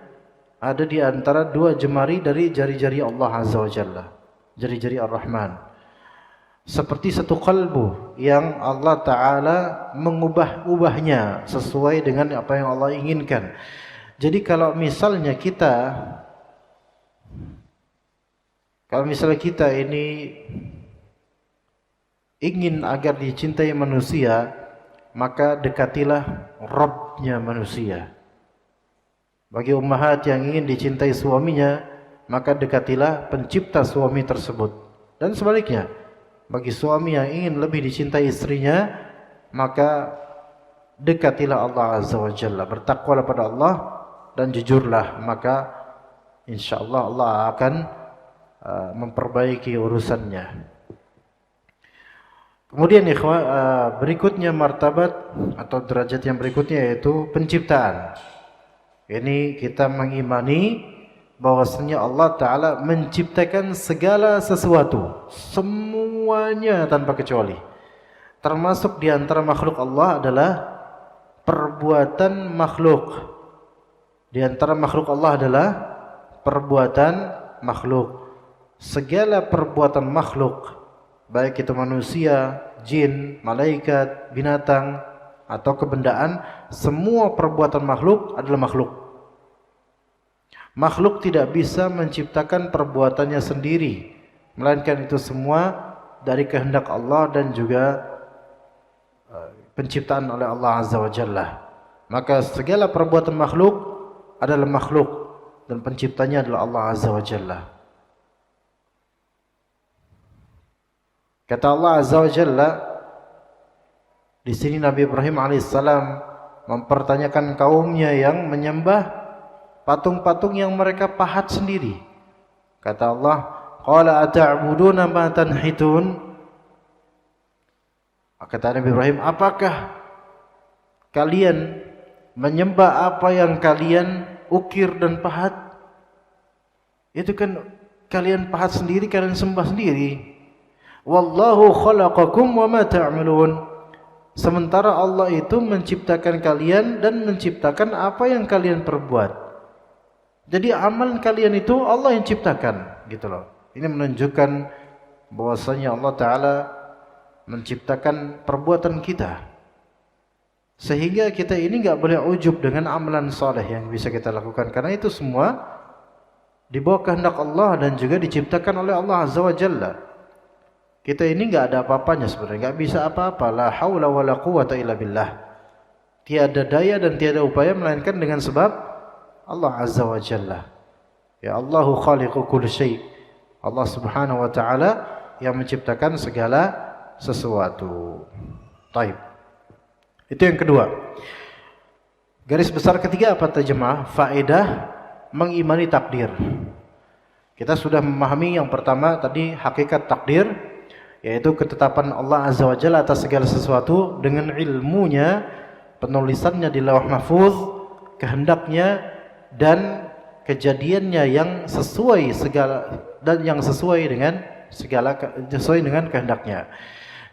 ada di antara dua jemari dari jari-jari Allah Azza wa Jalla, jari-jari Ar-Rahman. seperti satu kalbu yang Allah Ta'ala mengubah-ubahnya sesuai dengan apa yang Allah inginkan. Jadi kalau misalnya kita ini ingin agar dicintai manusia, maka dekatilah Rabbnya manusia. Bagi ummahat yang ingin dicintai suaminya, maka dekatilah pencipta suami tersebut. Dan sebaliknya, bagi suami yang ingin lebih dicintai istrinya, maka dekatilah Allah Azza wa Jalla. Bertakwalah pada Allah dan jujurlah, maka insyaallah Allah akan memperbaiki urusannya. Kemudian berikutnya martabat atau derajat yang berikutnya yaitu penciptaan. Ini kita mengimani bahwasanya Allah Ta'ala menciptakan segala sesuatu, semuanya tanpa kecuali. Termasuk di antara makhluk Allah adalah perbuatan makhluk. Di antara makhluk Allah adalah perbuatan makhluk. Segala perbuatan makhluk, baik itu manusia, jin, malaikat, binatang, atau kebendaan, semua perbuatan makhluk adalah makhluk. Makhluk tidak bisa menciptakan perbuatannya sendiri, melainkan itu semua dari kehendak Allah dan juga penciptaan oleh Allah Azza wa Jalla. Maka segala perbuatan makhluk adalah makhluk dan penciptanya adalah Allah Azza wa Jalla. Kata Allah Azza wa Jalla, di sini Nabi Ibrahim alaihissalam mempertanyakan kaumnya yang menyembah patung-patung yang mereka pahat sendiri. Kata Allah, qala ata'buduna ma tanhitun? Kata Nabi Ibrahim, apakah kalian menyembah apa yang kalian ukir dan pahat? Itu kan kalian pahat sendiri, kalian sembah sendiri. Wallahu khalaqakum wa ma ta'malun. Sementara Allah itu menciptakan kalian dan menciptakan apa yang kalian perbuat. Jadi amalan kalian itu Allah yang ciptakan, gitu loh. Ini menunjukkan bahwasanya Allah Ta'ala menciptakan perbuatan kita, sehingga kita ini enggak boleh ujub dengan amalan soleh yang bisa kita lakukan, karena itu semua di bawah kehendak Allah dan juga diciptakan oleh Allah Azza wa Jalla. Kita ini enggak ada apa-apanya sebenarnya, enggak bisa apa-apa. La haula wala quwata illa billah. Tiada daya dan tiada upaya melainkan dengan sebab Allah Azza wa Jalla. Ya Allahu khaliqu kulli syai'. Allah Subhanahu wa taala yang menciptakan segala sesuatu. Baik. Itu yang kedua. Garis besar ketiga apa jemaah? Faedah mengimani takdir. Kita sudah memahami yang pertama tadi hakikat takdir, yaitu ketetapan Allah Azza wa Jalla atas segala sesuatu dengan ilmunya, penulisannya di Lauh Mahfuz, kehendaknya dan kejadiannya yang sesuai dengan kehendaknya.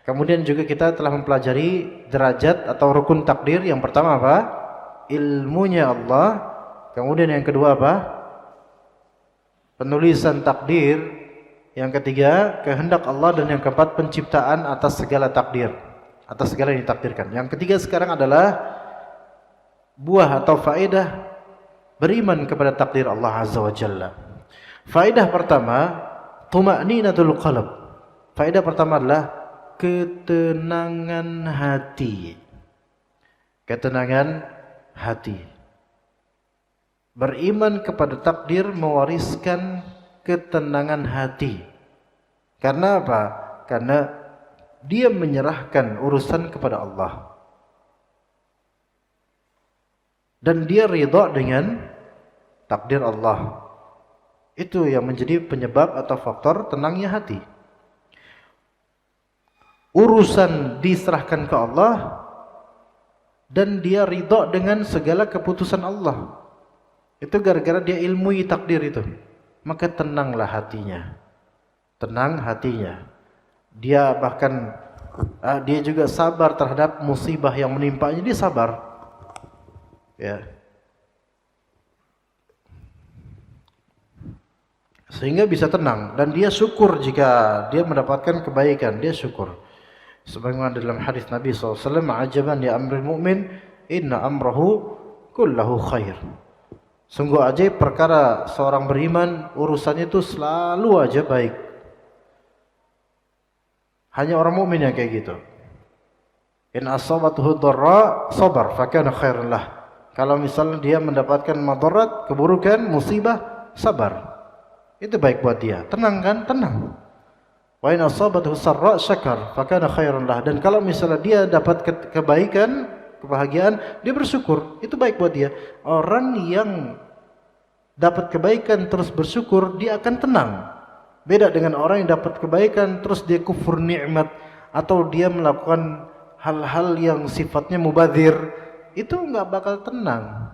Kemudian juga kita telah mempelajari derajat atau rukun takdir. Yang pertama apa? Ilmunya Allah. Kemudian yang kedua apa? Penulisan takdir. Yang ketiga kehendak Allah, dan yang keempat penciptaan atas segala takdir, atas segala yang ditakdirkan. Yang ketiga sekarang adalah buah atau faedah beriman kepada takdir Allah Azza wa Jalla. Faedah pertama, tuma'ninatul qalb. Faedah pertama adalah ketenangan hati. Ketenangan hati. Beriman kepada takdir mewariskan ketenangan hati. Karena apa? Karena dia menyerahkan urusan kepada Allah. Dan dia ridha dengan takdir Allah. Itu yang menjadi penyebab atau faktor tenangnya hati. Urusan diserahkan ke Allah dan dia ridha dengan segala keputusan Allah. Itu gara-gara dia ilmui takdir itu. Maka tenanglah hatinya. Tenang hatinya. Dia bahkan dia juga sabar terhadap musibah yang menimpanya, dia sabar. Ya. sehingga bisa tenang dan dia syukur jika dia mendapatkan kebaikan, dia syukur. Sebagaimana dalam hadis Nabi SAW, ajaban ya amrul mu'min, inna amrahu kullahu khair. Sungguh ajaib perkara seorang beriman, urusannya itu selalu aja baik. Hanya orang mukmin yang kayak gitu. In asabathu dharra sabar fakana khairan lah. Kalau misalnya dia mendapatkan madarat, keburukan, musibah, sabar. Itu baik buat dia. Tenang kan? Tenang. Wa in asabathu sarra syakar fakana khairan lah. Dan kalau misalnya dia dapat kebaikan, kebahagiaan, dia bersyukur. Itu baik buat dia. Orang yang dapat kebaikan terus bersyukur, dia akan tenang. Beda dengan orang yang dapat kebaikan terus dia kufur nikmat atau dia melakukan hal-hal yang sifatnya mubadzir, itu enggak bakal tenang.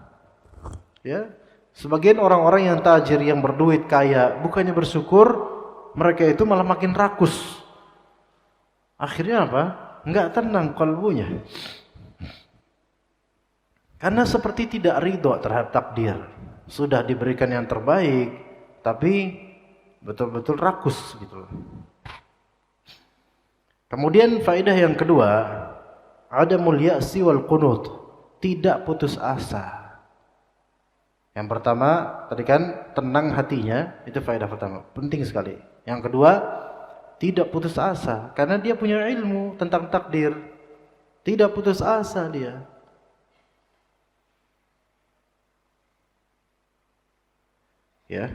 Ya. Sebagian orang-orang yang tajir, yang berduit, kaya, bukannya bersyukur, mereka itu malah makin rakus. Akhirnya apa? Enggak tenang kalbunya. Karena seperti tidak ridho terhadap takdir. Sudah diberikan yang terbaik, tapi betul-betul rakus gitu. Kemudian faedah yang kedua, adamul ya'si wal qunut, tidak putus asa. Yang pertama tadi kan tenang hatinya, itu faedah pertama, penting sekali. Yang kedua, tidak putus asa karena dia punya ilmu tentang takdir. Tidak putus asa dia. Ya.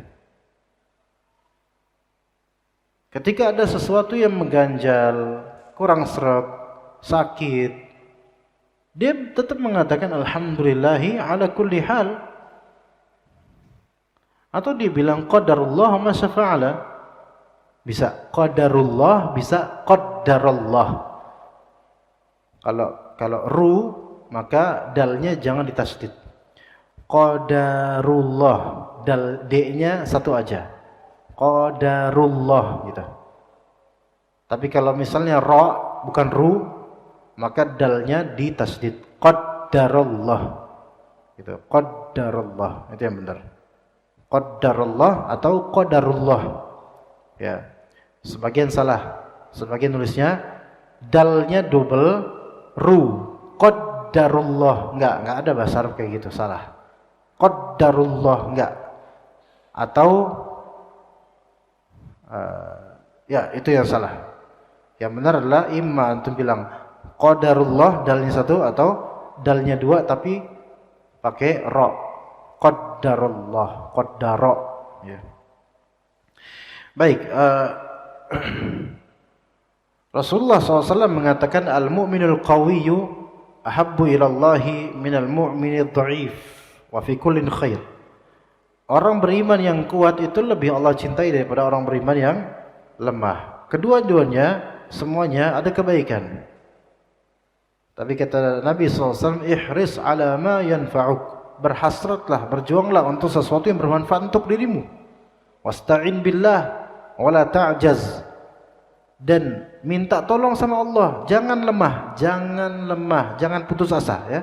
Ketika ada sesuatu yang mengganjal, kurang seret, sakit, dia tetap mengatakan alhamdulillahi ala kulli hal. Atau dia bilang qadarullah ma syafa'ala. Bisa qadarullah, bisa qaddarallah. Kalau ru, maka dalnya jangan ditasydid. Qadarullah, dal d-nya satu aja. Qadarullah gitu. Tapi kalau misalnya ra bukan ru, maka dalnya ditasydid. Qaddarallah. Gitu. Qaddarallah, itu yang benar. Qaddarallah atau qadarullah. Ya. Sebagian salah. Sebagian nulisnya dalnya double ru. Qaddarullah. Enggak ada bahasa Arab kayak gitu, salah. Qaddarullah, enggak. Atau ya itu yang salah. Yang benar adalah imma antum bilang qadarullah dalnya satu atau dalnya dua tapi pakai ra. Qaddarullah, qaddara, ya. Baik, Rasulullah SAW mengatakan al-mu'minul qawiyyu ahabbu ilallahi minal mu'minid dha'if wa fi kullin khair. Orang beriman yang kuat itu lebih Allah cintai daripada orang beriman yang lemah. Kedua-duanya semuanya ada kebaikan. Tapi kata Nabi SAW, ihris ala ma yanfa'uk. Berhasratlah, berjuanglah untuk sesuatu yang bermanfaat untuk dirimu. Wasta'in billah wala ta'jaz. Dan minta tolong sama Allah, jangan lemah, jangan putus asa, ya.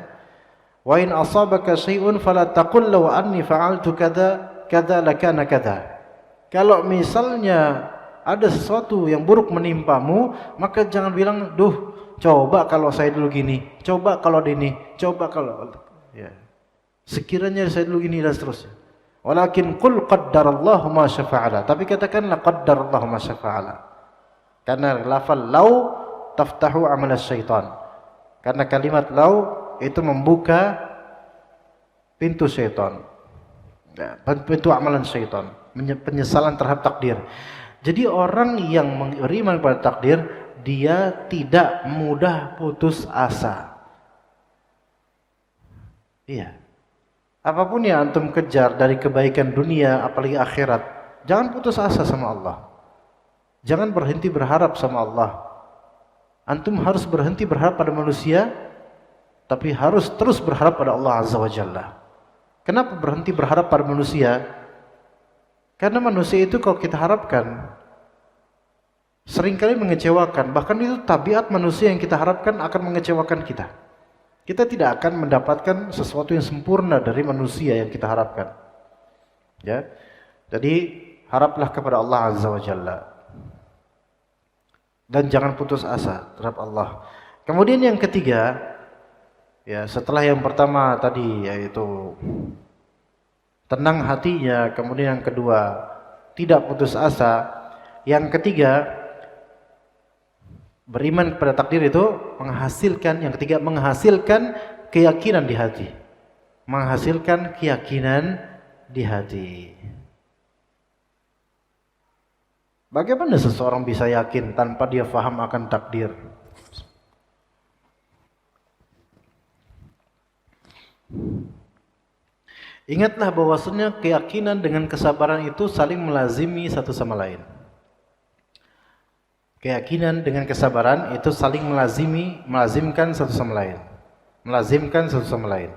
Wa in asabaka syai'un fala taqul law anni fa'altu kadza lakana kadza. Kalau misalnya ada sesuatu yang buruk menimpamu, maka jangan bilang, "Duh, coba kalau saya dulu gini, coba kalau ini, coba kalau," ya. Sekiranya saya dulu gini dan seterusnya. Walakin qul qaddarallahu ma syafa'ala. Tapi katakanlah qaddarallahu ma syafa'ala. Karena lafal law taftahu amal syaitan. Karena kalimat law itu membuka pintu syaitan. Pintu amalan syaitan, penyesalan terhadap takdir. Jadi orang yang beriman pada takdir, dia tidak mudah putus asa. Iya. Apapun yang antum kejar dari kebaikan dunia, apalagi akhirat, jangan putus asa sama Allah. Jangan berhenti berharap sama Allah. Antum harus berhenti berharap pada manusia, tapi harus terus berharap pada Allah Azza wa Jalla. Kenapa berhenti berharap pada manusia? Karena manusia itu kalau kita harapkan seringkali mengecewakan. Bahkan itu tabiat manusia yang kita harapkan akan mengecewakan kita. Kita tidak akan mendapatkan sesuatu yang sempurna dari manusia yang kita harapkan. Ya. Jadi haraplah kepada Allah Azza wa Jalla. Dan jangan putus asa terhadap Allah. Kemudian yang ketiga, ya setelah yang pertama tadi yaitu tenang hatinya, kemudian yang kedua tidak putus asa, yang ketiga beriman kepada takdir itu menghasilkan, yang ketiga menghasilkan keyakinan di hati. Menghasilkan keyakinan di hati. Bagaimana seseorang bisa yakin tanpa dia faham akan takdir? Ingatlah bahwasanya keyakinan dengan kesabaran itu saling melazimi satu sama lain. Keyakinan dengan kesabaran itu saling melazimkan satu sama lain. Melazimkan satu sama lain.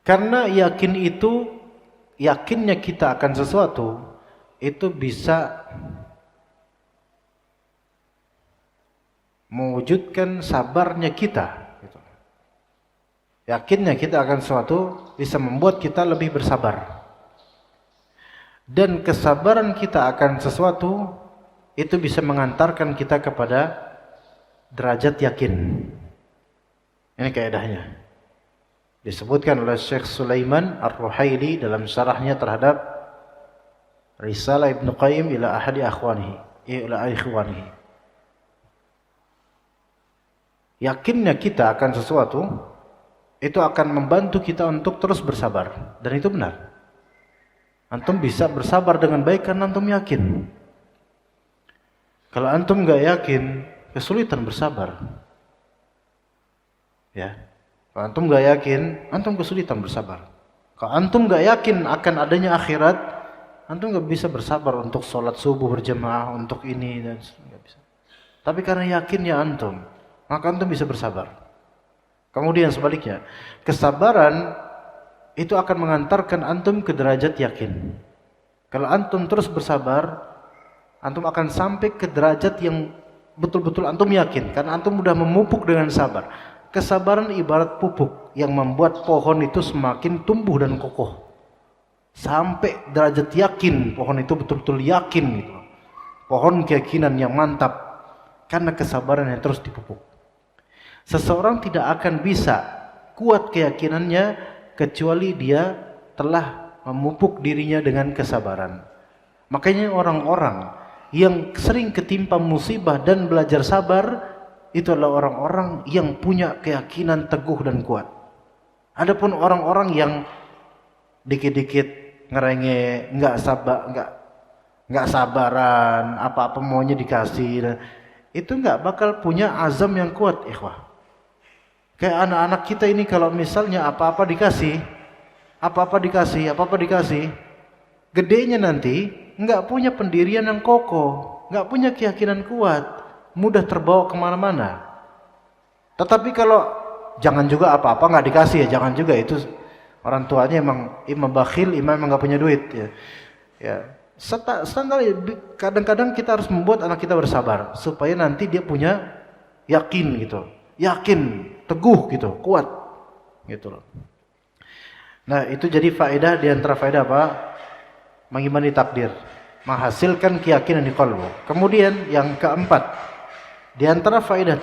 Karena yakin itu, yakinnya kita akan sesuatu itu bisa mewujudkan sabarnya kita. Yakinnya kita akan sesuatu bisa membuat kita lebih bersabar. Dan kesabaran kita akan sesuatu itu bisa mengantarkan kita kepada derajat yakin. Ini kaidahnya. Disebutkan oleh Syekh Sulaiman Ar-Ruhaili dalam syarahnya terhadap Risalah Ibnu Qayyim ila ahadi ikhwanihi. Yakinnya kita akan sesuatu itu akan membantu kita untuk terus bersabar, dan itu benar. Antum bisa bersabar dengan baik karena antum yakin. Kalau antum enggak yakin, kesulitan bersabar. Ya. Kalau antum enggak yakin, antum kesulitan bersabar. Kalau antum enggak yakin akan adanya akhirat, antum enggak bisa bersabar untuk sholat subuh berjamaah, untuk ini dan enggak bisa. Tapi karena yakinnya antum, maka antum bisa bersabar. Kemudian sebaliknya, kesabaran itu akan mengantarkan antum ke derajat yakin. Kalau antum terus bersabar, antum akan sampai ke derajat yang betul-betul antum yakin, karena antum sudah memupuk dengan sabar. Kesabaran ibarat pupuk yang membuat pohon itu semakin tumbuh dan kokoh. Sampai derajat yakin, pohon itu betul-betul yakin gitu. Pohon keyakinan yang mantap karena kesabaran yang terus dipupuk. Seseorang tidak akan bisa kuat keyakinannya kecuali dia telah memupuk dirinya dengan kesabaran. Makanya orang-orang yang sering ketimpa musibah dan belajar sabar, itu adalah orang-orang yang punya keyakinan teguh dan kuat. Adapun orang-orang yang dikit-dikit ngerenge, nggak sabaran, apa-apa maunya dikasih, itu nggak bakal punya azam yang kuat, ikhwah. Kayak anak-anak kita ini kalau misalnya apa-apa dikasih, gedenya nanti nggak punya pendirian yang kokoh, nggak punya keyakinan kuat, mudah terbawa kemana-mana. Tetapi kalau jangan juga apa-apa nggak dikasih ya, jangan juga, itu orang tuanya emang imam bakhil, imam nggak punya duit ya. Ya, kadang-kadang kita harus membuat anak kita bersabar supaya nanti dia punya yakin gitu, yakin, teguh gitu, kuat gitu loh. Nah, itu jadi faedah di antara faedah apa? Mengimani takdir, menghasilkan keyakinan di qalbu. Kemudian yang keempat, di antara faedah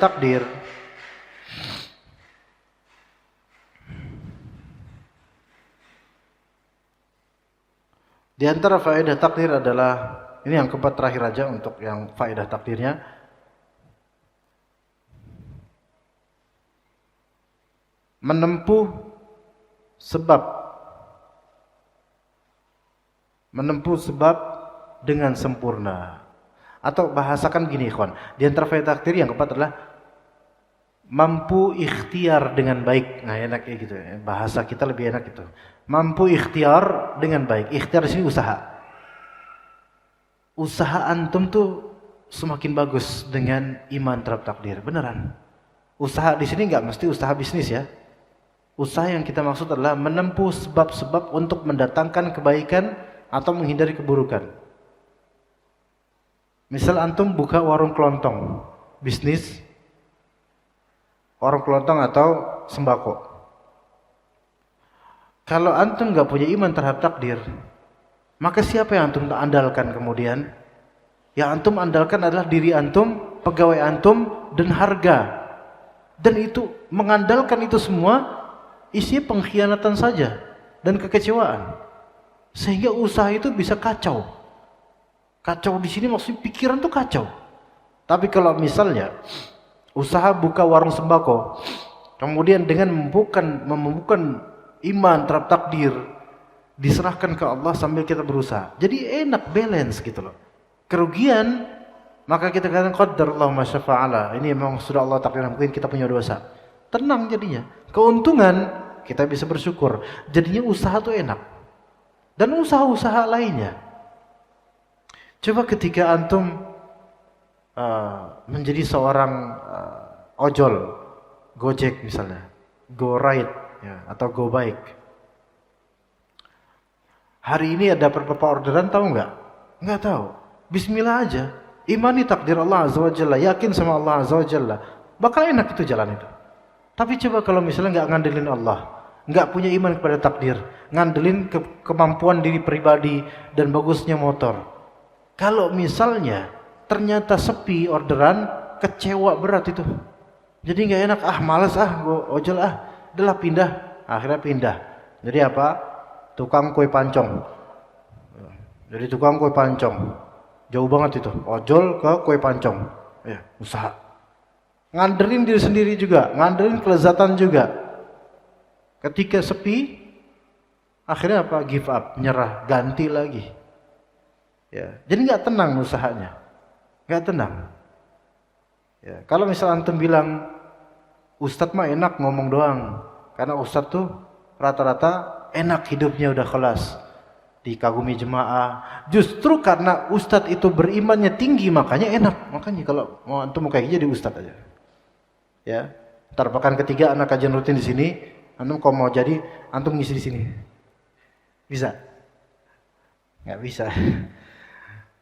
takdir adalah, ini yang keempat terakhir aja untuk yang faedah takdirnya. Menempuh sebab dengan sempurna. Atau bahasakan gini, ikhwan. Di antara faedah takdir yang keempat adalah mampu ikhtiar dengan baik. Nah, enak kayak gitu ya. Bahasa kita lebih enak itu. Mampu ikhtiar dengan baik. Ikhtiar di sini usaha. Usaha antum tuh semakin bagus dengan iman terhadap takdir. Beneran. Usaha di sini enggak mesti usaha bisnis ya. Usaha yang kita maksud adalah menempuh sebab-sebab untuk mendatangkan kebaikan atau menghindari keburukan. Misal antum buka warung kelontong, bisnis warung kelontong atau sembako. Kalau antum nggak punya iman terhadap takdir, maka siapa yang antum andalkan kemudian? Yang antum andalkan adalah diri antum, pegawai antum, dan harga. Dan itu mengandalkan itu semua isi pengkhianatan saja dan kekecewaan. Sehingga usaha itu bisa kacau. Kacau di sini maksudnya pikiran tuh kacau. Tapi kalau misalnya usaha buka warung sembako, kemudian dengan membuka iman terhadap takdir, diserahkan ke Allah sambil kita berusaha. Jadi enak, balance gitu loh. Kerugian, maka kita katakan qadarallahu ma syafa'ala. Ini memang sudah Allah takdirkan, mungkin kita punya dosa. Tenang jadinya. Keuntungan, kita bisa bersyukur. Jadinya usaha tuh enak. Dan usaha-usaha lainnya. Coba ketika antum menjadi seorang ojol, Gojek misalnya, Go Ride, ya, atau Go Bike. Hari ini ada berapa orderan, tahu nggak? Nggak tahu. Bismillah aja. Imani takdir Allah Azza wa Jalla, yakin sama Allah Azza wa Jalla. Bakal enak itu jalan itu. Tapi coba kalau misalnya nggak ngandelin Allah, nggak punya iman kepada takdir, ngandelin kemampuan diri pribadi dan bagusnya motor. Kalau misalnya ternyata sepi orderan, kecewa berat itu. Jadi nggak enak, malas gua ojol adalah pindah. Akhirnya pindah. Jadi apa? Tukang kue pancong. Jadi tukang kue pancong. Jauh banget itu. Ojol ke kue pancong. Ya, usaha. Ngandelin diri sendiri juga, ngandelin kelezatan juga. Ketika sepi, akhirnya apa? Give up, nyerah, ganti lagi. Ya, jadi nggak tenang usahanya, nggak tenang. Ya, kalau misal antum bilang Ustadz mah enak ngomong doang, karena Ustadz tuh rata-rata enak hidupnya udah kelas, dikagumi jemaah. Justru karena Ustadz itu berimannya tinggi makanya enak. Makanya kalau mau antum mau kayak jadi Ustadz aja. Ya, ntar pekan ketiga anak kajian rutin di sini, antum kalau mau jadi antum ngisi di sini, bisa? Nggak bisa.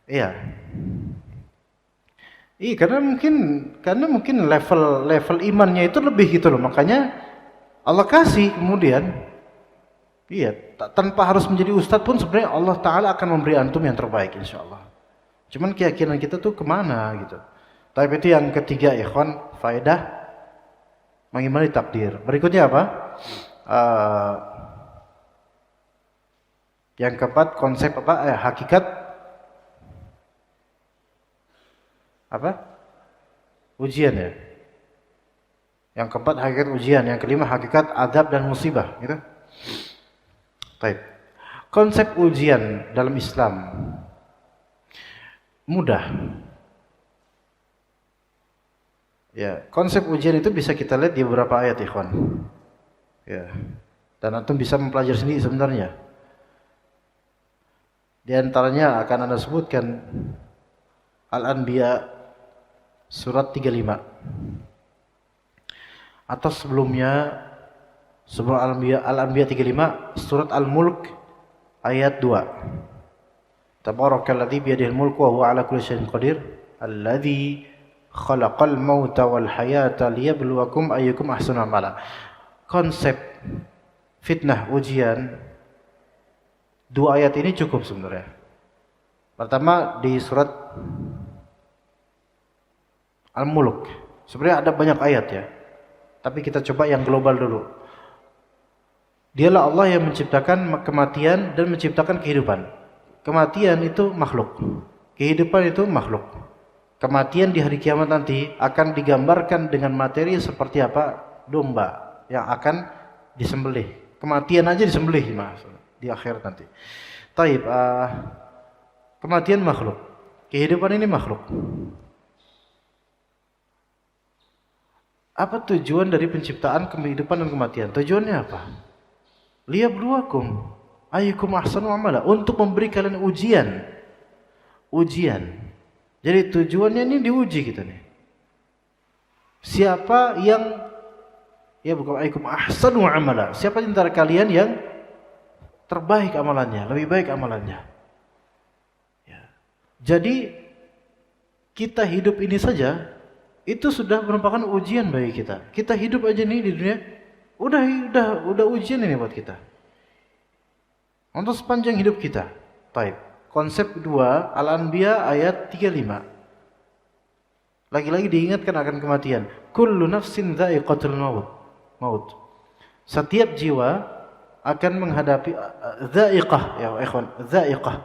Iya. Iya, karena mungkin level imannya itu lebih gitu loh. Makanya Allah kasih kemudian. Iya, tanpa harus menjadi ustadz pun sebenarnya Allah Ta'ala akan memberi antum yang terbaik insyaallah. Cuman keyakinan kita tuh kemana gitu. Tapi itu yang ketiga, ikhwan, faedah mengimani takdir. Berikutnya apa? Yang keempat, konsep apa? Hakikat apa? Ujian ya. Yang keempat hakikat ujian, yang kelima hakikat adab dan musibah, gitu. Baik. Konsep ujian dalam Islam mudah. Ya, konsep ujian itu bisa kita lihat di beberapa ayat, ikhwan. Ya. Dan antum bisa mempelajari sendiri sebenarnya. Di antaranya akan Anda sebutkan Al-Anbiya surat 35. Atau sebelumnya sebelum Al-Anbiya 35 surat Al-Mulk ayat 2. Tabarakalladzi biyadihil mulku wa huwa ala kulli syai'in qadir alladzi khalaqal mauta wal hayata liyabluwakum ayyukum ahsanu amala. Konsep fitnah ujian dua ayat ini cukup sebenarnya. Pertama di surat Al-Mulk. Sebenarnya ada banyak ayat ya. Tapi kita coba yang global dulu. Dialah Allah yang menciptakan kematian dan menciptakan kehidupan. Kematian itu makhluk. Kehidupan itu makhluk. Kematian di hari kiamat nanti akan digambarkan dengan materi seperti apa? Domba yang akan disembelih. Kematian aja disembelih mas di akhir nanti. Taib, kematian makhluk. Kehidupan ini makhluk. Apa tujuan dari penciptaan kehidupan dan kematian? Tujuannya apa? Liyabluwakum ayyukum ahsanu amala, untuk memberi kalian ujian. Ujian. Jadi tujuannya ini diuji kita nih. Siapa yang bukan ayyukum ahsanu amala, siapa di antara kalian yang terbaik amalannya, lebih baik amalannya. Ya. Jadi kita hidup ini saja itu sudah merupakan ujian bagi kita. Kita hidup aja nih di dunia, udah ujian ini buat kita. untuk sepanjang hidup kita. Taib. Konsep kedua, Al-Anbiya ayat 35. Lagi-lagi diingatkan akan kematian. Kullu nafsin dha'iqatul maut. Setiap jiwa akan menghadapi dha'iqah, ya ikhwan, dha'iqah.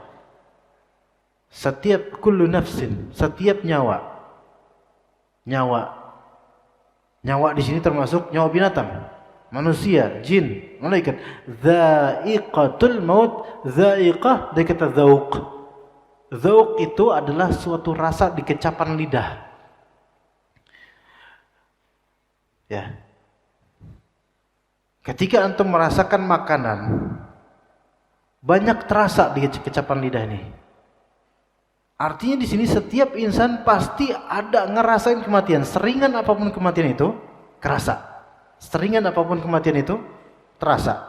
Setiap kullu nafsin, setiap nyawa. Nyawa di sini termasuk nyawa binatang, manusia, jin, malaikat. Dha'iqatul maut, dha'iqah dari kata dzauq. Dzauq itu adalah suatu rasa di kecapan lidah. Ya. Ketika antum merasakan makanan, banyak terasa di kecapan lidah ini. Artinya di sini setiap insan pasti ada ngerasain kematian. Seringan apapun kematian itu, kerasa. Seringan apapun kematian itu, terasa.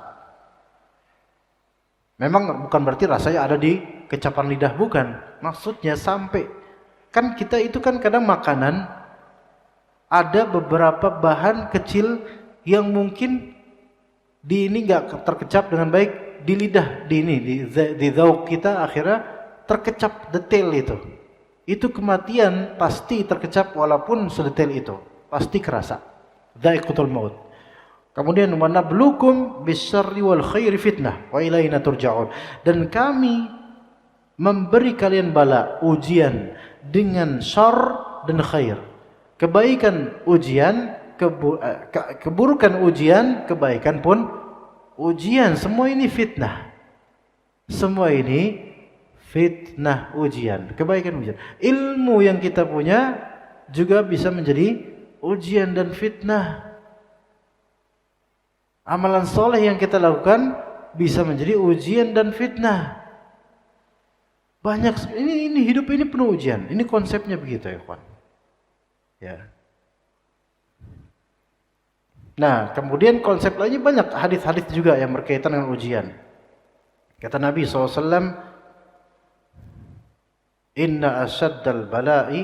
Memang bukan berarti rasanya ada di kecapan lidah, bukan. Maksudnya sampai, kan kita itu kan kadang makanan, ada beberapa bahan kecil yang mungkin di ini nggak terkecap dengan baik di lidah, di dzauq kita akhirnya terkecap detail itu. Itu kematian pasti terkecap walaupun sedetail itu, pasti kerasa. Dha'iqatul maut. Kemudian wa nabluukum bisyarri wal khairi fitnah wa ilaina turja'un. Dan kami memberi kalian bala, ujian dengan syarr dan khair. Kebaikan ujian, keburukan ujian, kebaikan pun ujian. Semua ini fitnah. Semua ini fitnah, ujian, kebaikan ujian. Ilmu yang kita punya juga bisa menjadi ujian dan fitnah. Amalan soleh yang kita lakukan bisa menjadi ujian dan fitnah. Banyak, ini hidup ini penuh ujian. Ini konsepnya begitu ya kawan. Ya. Nah, kemudian konsep lainnya banyak, hadis-hadis juga yang berkaitan dengan ujian. Kata Nabi SAW, Inna asyaddal bala'i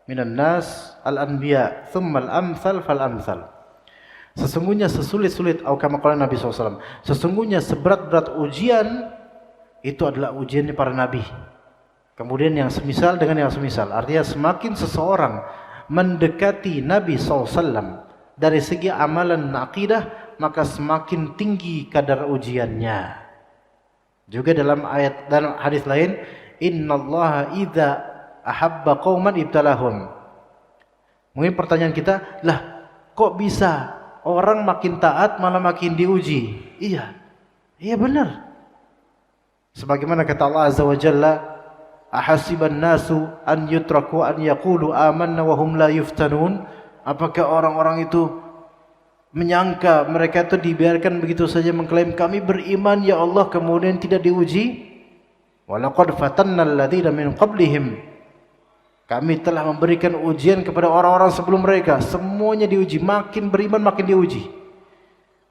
minan nas al-anbiya thumma al-amthal fal-amthal. Sesungguhnya sesulit-sulit, atau kama qala Nabi SAW, sesungguhnya seberat-berat ujian itu adalah ujiannya para nabi. Kemudian yang semisal dengan yang semisal. Artinya semakin seseorang mendekati Nabi SAW dari segi amalan akidah, maka semakin tinggi kadar ujiannya. Juga dalam ayat dan hadis lain, innallaha idza ahabba qauman ibtalahum. Mungkin pertanyaan kita, lah kok bisa orang makin taat malah makin diuji? Iya benar. Sebagaimana kata Allah Azza wa Jalla, ahasiban nasu an yutraku an yaqulu amanna wa hum la yuftanun. Apakah orang-orang itu menyangka mereka itu dibiarkan begitu saja mengklaim kami beriman ya Allah kemudian tidak diuji? Walaqad fatanna alladziina min qablihim. Kami telah memberikan ujian kepada orang-orang sebelum mereka. Semuanya diuji. Makin beriman makin diuji.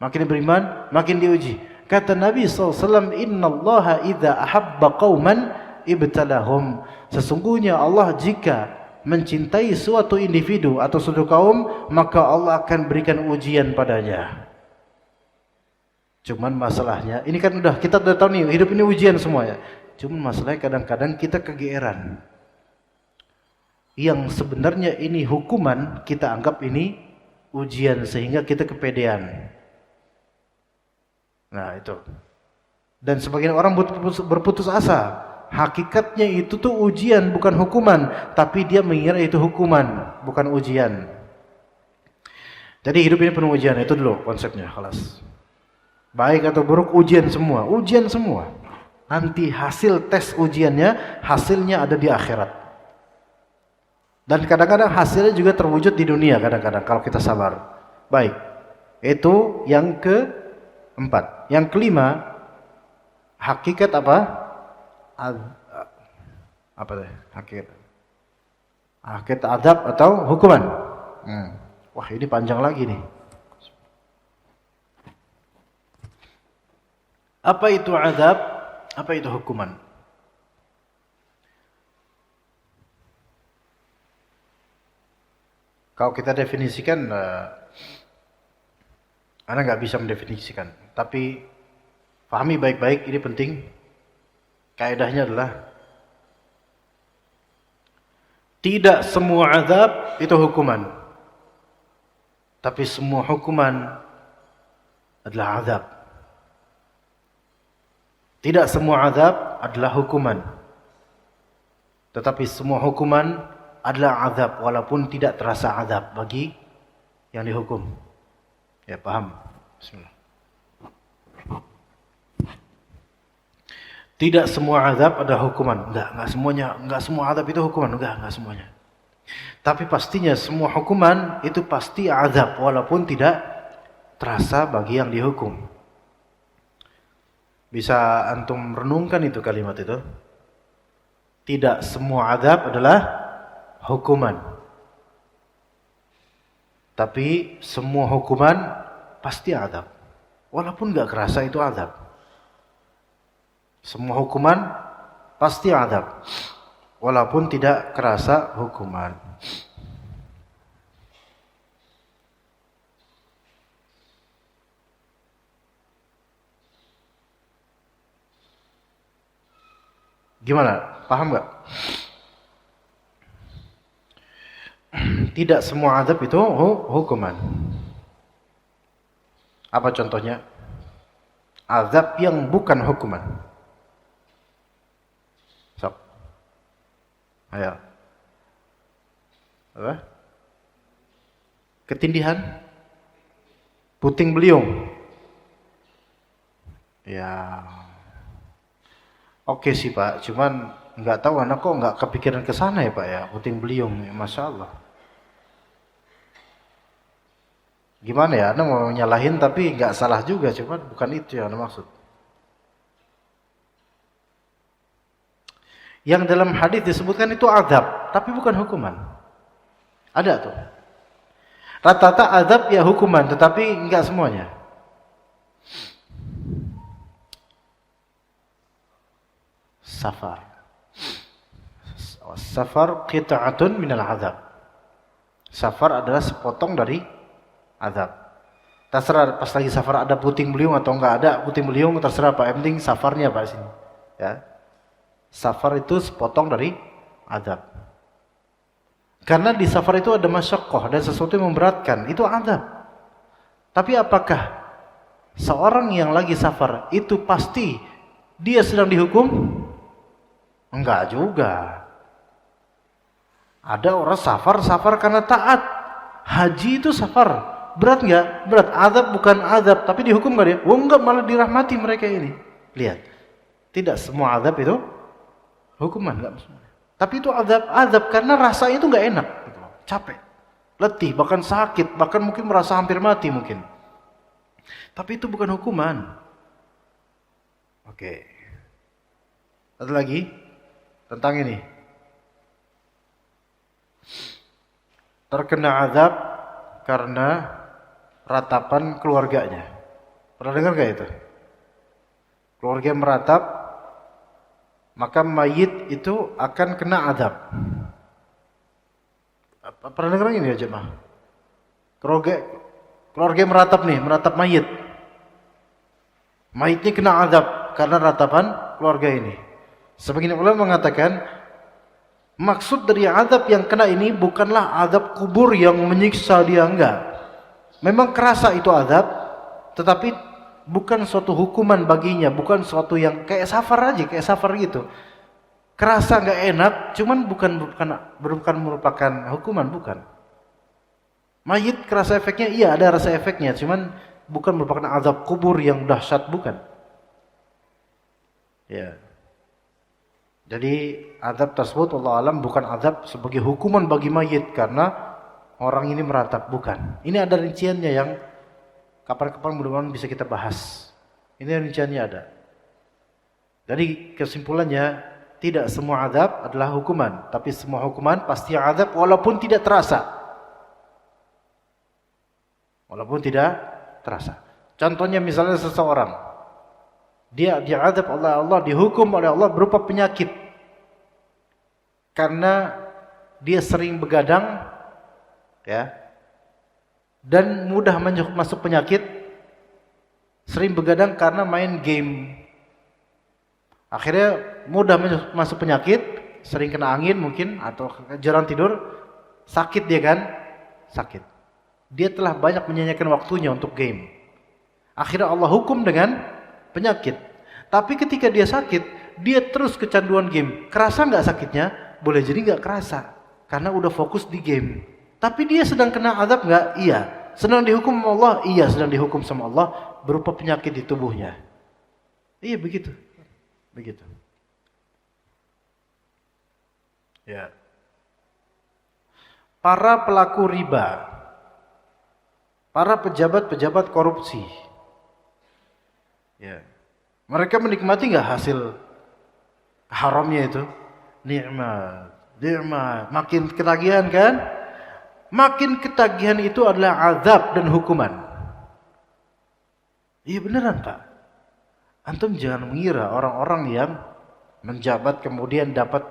Makin beriman makin diuji. Kata Nabi SAW, innallaha idza ahabba qauman ibtalahum. Sesungguhnya Allah jika mencintai suatu individu atau suatu kaum, maka Allah akan berikan ujian padanya. Cuman masalahnya, ini kan kita udah tahu nih, hidup ini ujian semua ya. Cuman masalahnya kadang-kadang kita kegeeran. Yang sebenarnya ini hukuman, kita anggap ini ujian sehingga kita kepedean. Nah itu. Dan sebagian orang berputus asa. Hakikatnya itu tuh ujian bukan hukuman, tapi dia mengira itu hukuman, bukan ujian. Jadi hidup ini penuh ujian, itu dulu konsepnya, kelas. Baik atau buruk ujian semua. Nanti hasil tes ujiannya, hasilnya ada di akhirat. Dan kadang-kadang hasilnya juga terwujud di dunia kadang-kadang kalau kita sabar. Baik. Itu yang keempat. Yang kelima, hakikat apa? Apa deh? Hakikat adab atau hukuman. Wah, ini panjang lagi nih. Apa itu adab? Apa itu hukuman? Kalau kita definisikan, Anda nggak bisa mendefinisikan. Tapi Fahami baik-baik, ini penting. Kaidahnya adalah tidak semua azab itu hukuman. Tapi semua hukuman adalah azab. Tidak semua azab adalah hukuman. Tetapi semua hukuman adalah azab walaupun tidak terasa azab bagi yang dihukum. Ya, paham? Bismillah. Tidak semua azab adalah hukuman. Enggak semuanya, enggak semua azab itu hukuman, enggak semuanya. Tapi pastinya semua hukuman itu pasti azab walaupun tidak terasa bagi yang dihukum. Bisa antum renungkan itu kalimat itu. Tidak semua azab adalah hukuman. Tapi semua hukuman pasti azab. Walaupun enggak kerasa itu azab. Semua hukuman pasti azab. Walaupun tidak kerasa hukuman. Gimana? Paham nggak? Tidak semua azab itu hukuman. Apa contohnya? Azab yang bukan hukuman. Sok. Ayo. Apa? Ketindihan? Puting beliung? Ya. Oke sih Pak, cuman nggak tahu anak kok nggak kepikiran ke sana ya Pak ya, puting beliung, ya, Masya Allah. Gimana ya, anak mau nyalahin tapi nggak salah juga, cuman bukan itu yang anak maksud. Yang dalam hadis disebutkan itu azab, tapi bukan hukuman. Ada tuh. Rata-rata azab ya hukuman, tetapi nggak semuanya. Safar. Safar qita'atun minal azab. Safar adalah sepotong dari azab. Terserah pas lagi safar ada puting beliung atau enggak ada puting beliung, terserah Pak. Yang penting safarnya Pak sini. Ya. Safar itu sepotong dari azab. Karena di safar itu ada masyaqqah dan sesuatu yang memberatkan, itu azab. Tapi apakah seorang yang lagi safar itu pasti dia sedang dihukum? Enggak juga. Ada orang safar karena taat. Haji itu safar. Berat enggak? Berat. Azab bukan azab, tapi dihukum enggak dia? Oh enggak, malah dirahmati mereka ini. Lihat. Tidak semua azab itu hukuman, enggak semua. Tapi itu azab karena rasanya itu enggak enak, gitu. Capek, letih, bahkan sakit, bahkan mungkin merasa hampir mati mungkin. Tapi itu bukan hukuman. Oke. Ada lagi tentang ini. Terkena azab karena ratapan keluarganya. Pernah dengar enggak itu? Keluarga meratap, maka mayit itu akan kena azab. Pernah dengar ini ya jemaah? Keluarga meratap nih, meratap mayit. Mayitnya kena azab karena ratapan keluarga ini. Sebagian ulama mengatakan maksud dari azab yang kena ini bukanlah azab kubur yang menyiksa dia, enggak. Memang kerasa itu azab, tetapi bukan suatu hukuman baginya, bukan suatu yang kayak safar aja, kayak safar gitu. Kerasa enggak enak, cuman bukan merupakan hukuman, bukan. Mayit kerasa efeknya, iya ada rasa efeknya, cuman bukan merupakan azab kubur yang dahsyat, bukan. Ya. Jadi azab tersebut Allah alam bukan azab sebagai hukuman bagi mayit karena orang ini meratap, bukan. Ini ada rinciannya yang kapan-kapan mudah-mudahan bisa kita bahas. Ini rinciannya ada. Jadi kesimpulannya tidak semua azab adalah hukuman, tapi semua hukuman pasti azab walaupun tidak terasa. Walaupun tidak terasa. Contohnya misalnya seseorang dia diazab oleh Allah, dihukum oleh Allah berupa penyakit. Karena dia sering begadang ya. Dan mudah masuk penyakit sering begadang karena main game. Akhirnya mudah masuk penyakit, sering kena angin mungkin atau jarang tidur, sakit dia kan? Sakit. Dia telah banyak menyanyikan waktunya untuk game. Akhirnya Allah hukum dengan penyakit. Tapi ketika dia sakit, dia terus kecanduan game. Kerasa nggak sakitnya? Boleh jadi nggak kerasa, karena udah fokus di game. Tapi dia sedang kena azab nggak? Iya. Sedang dihukum sama Allah? Iya, sedang dihukum sama Allah berupa penyakit di tubuhnya. Iya begitu, begitu. Ya. Para pelaku riba, para pejabat-pejabat korupsi, ya, mereka menikmati nggak hasil haramnya itu? Nikmat, nikmat. Makin ketagihan kan? Makin ketagihan itu adalah azab dan hukuman. Iya beneran Pak. Antum jangan mengira orang-orang yang menjabat kemudian dapat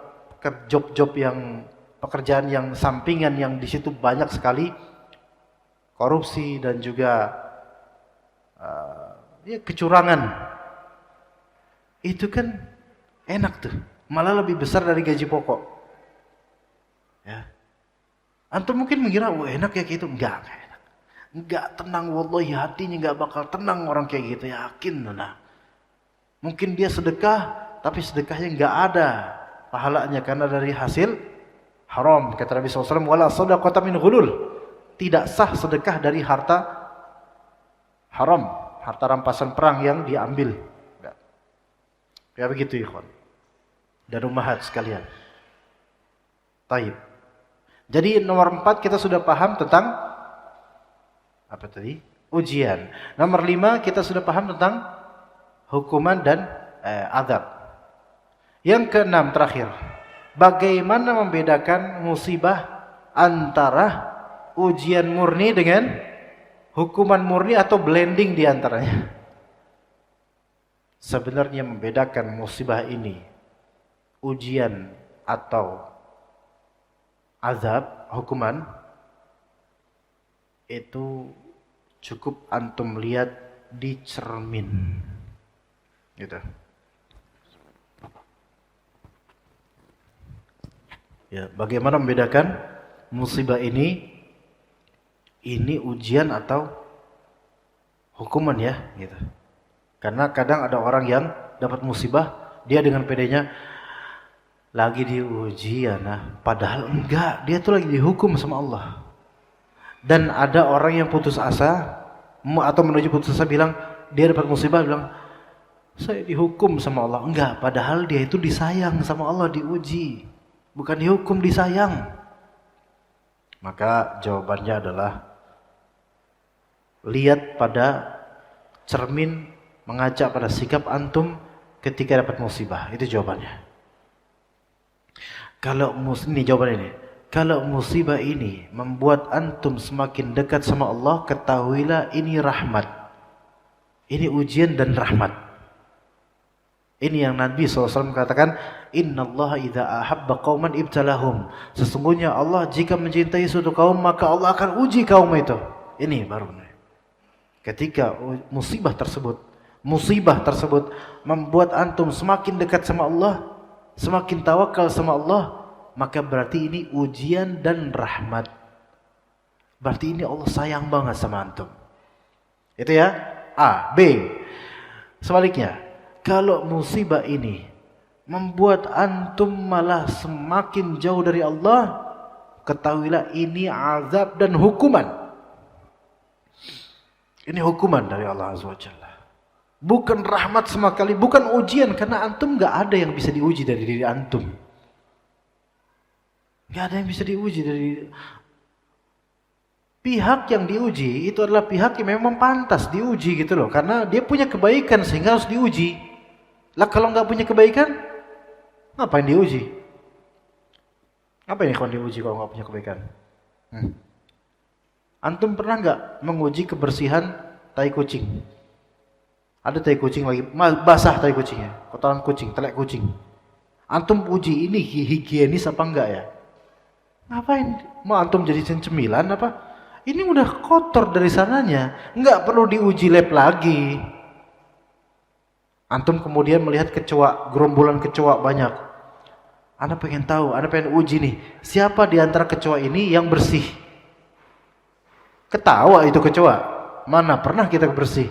job-job yang pekerjaan yang sampingan yang di situ banyak sekali korupsi dan juga ya kecurangan. Itu kan enak tuh, malah lebih besar dari gaji pokok. Ya. Antum mungkin mengira, wah enak ya kayak gitu. Enggak enak. Enggak tenang, wallahi hatinya enggak bakal tenang orang kayak gitu, yakin. Nah. Mungkin dia sedekah, tapi sedekahnya enggak ada pahalanya karena dari hasil haram. Kata Nabi SAW, wala sadaqata min ghulul. Tidak sah sedekah dari harta haram, harta rampasan perang yang diambil. Enggak. Ya begitu ikhwan. Dan ummahat sekalian. Taib. Jadi nomor 4 kita sudah paham tentang apa tadi? Ujian. Nomor 5 kita sudah paham tentang hukuman dan azab. Yang keenam terakhir, bagaimana membedakan musibah antara ujian murni dengan hukuman murni atau blending di antaranya? Sebenarnya membedakan musibah ini, ujian atau azab, hukuman, itu cukup antum lihat di cermin. Gitu. Ya, bagaimana membedakan musibah ini ujian atau hukuman ya, gitu. Karena kadang ada orang yang dapat musibah, dia dengan pedenya lagi diuji ya, nah padahal enggak, dia tuh lagi dihukum sama Allah. Dan ada orang yang putus asa atau menuju putus asa bilang dia dapat musibah, bilang saya dihukum sama Allah. Enggak, padahal dia itu disayang sama Allah, diuji, bukan dihukum, disayang. Maka jawabannya adalah lihat pada cermin, mengajak pada sikap antum ketika dapat musibah. Itu jawabannya. Ini jawaban ini. Kalau musibah ini membuat antum semakin dekat sama Allah, ketahuilah ini rahmat. Ini ujian dan rahmat. Ini yang Nabi SAW katakan, innallaha idza ahabba qauman ibtalahum. Sesungguhnya Allah jika mencintai suatu kaum, maka Allah akan uji kaum itu. Ini baru. Ketika musibah tersebut membuat antum semakin dekat sama Allah, semakin tawakal sama Allah, maka berarti ini ujian dan rahmat. Berarti ini Allah sayang banget sama antum. Itu ya. A. B. Sebaliknya, kalau musibah ini membuat antum malah semakin jauh dari Allah, ketahuilah ini azab dan hukuman. Ini hukuman dari Allah Azza wa Jalla. Bukan rahmat sama sekali, bukan ujian, karena antum gak ada yang bisa diuji dari diri antum. Gak ada yang bisa diuji dari pihak yang diuji. Itu adalah pihak yang memang pantas diuji gitu loh, karena dia punya kebaikan sehingga harus diuji. Lah kalau gak punya kebaikan, ngapain diuji? Ngapain ikhwan diuji kalau gak punya kebaikan? Antum pernah gak menguji kebersihan tai kucing? Ada tai kucing lagi basah, tai kucingnya, kotoran kucing, telek kucing. Antum uji ini higienis apa enggak ya? Ngapain? Mau antum jadi cemilan apa? Ini udah kotor dari sananya, enggak perlu diuji lab lagi. Antum kemudian melihat kecoa, gerombolan kecoa banyak. Anda pengen tahu, Anda pengen uji nih, siapa di antara kecoa ini yang bersih? Ketawa itu kecoa. Mana pernah kita bersih?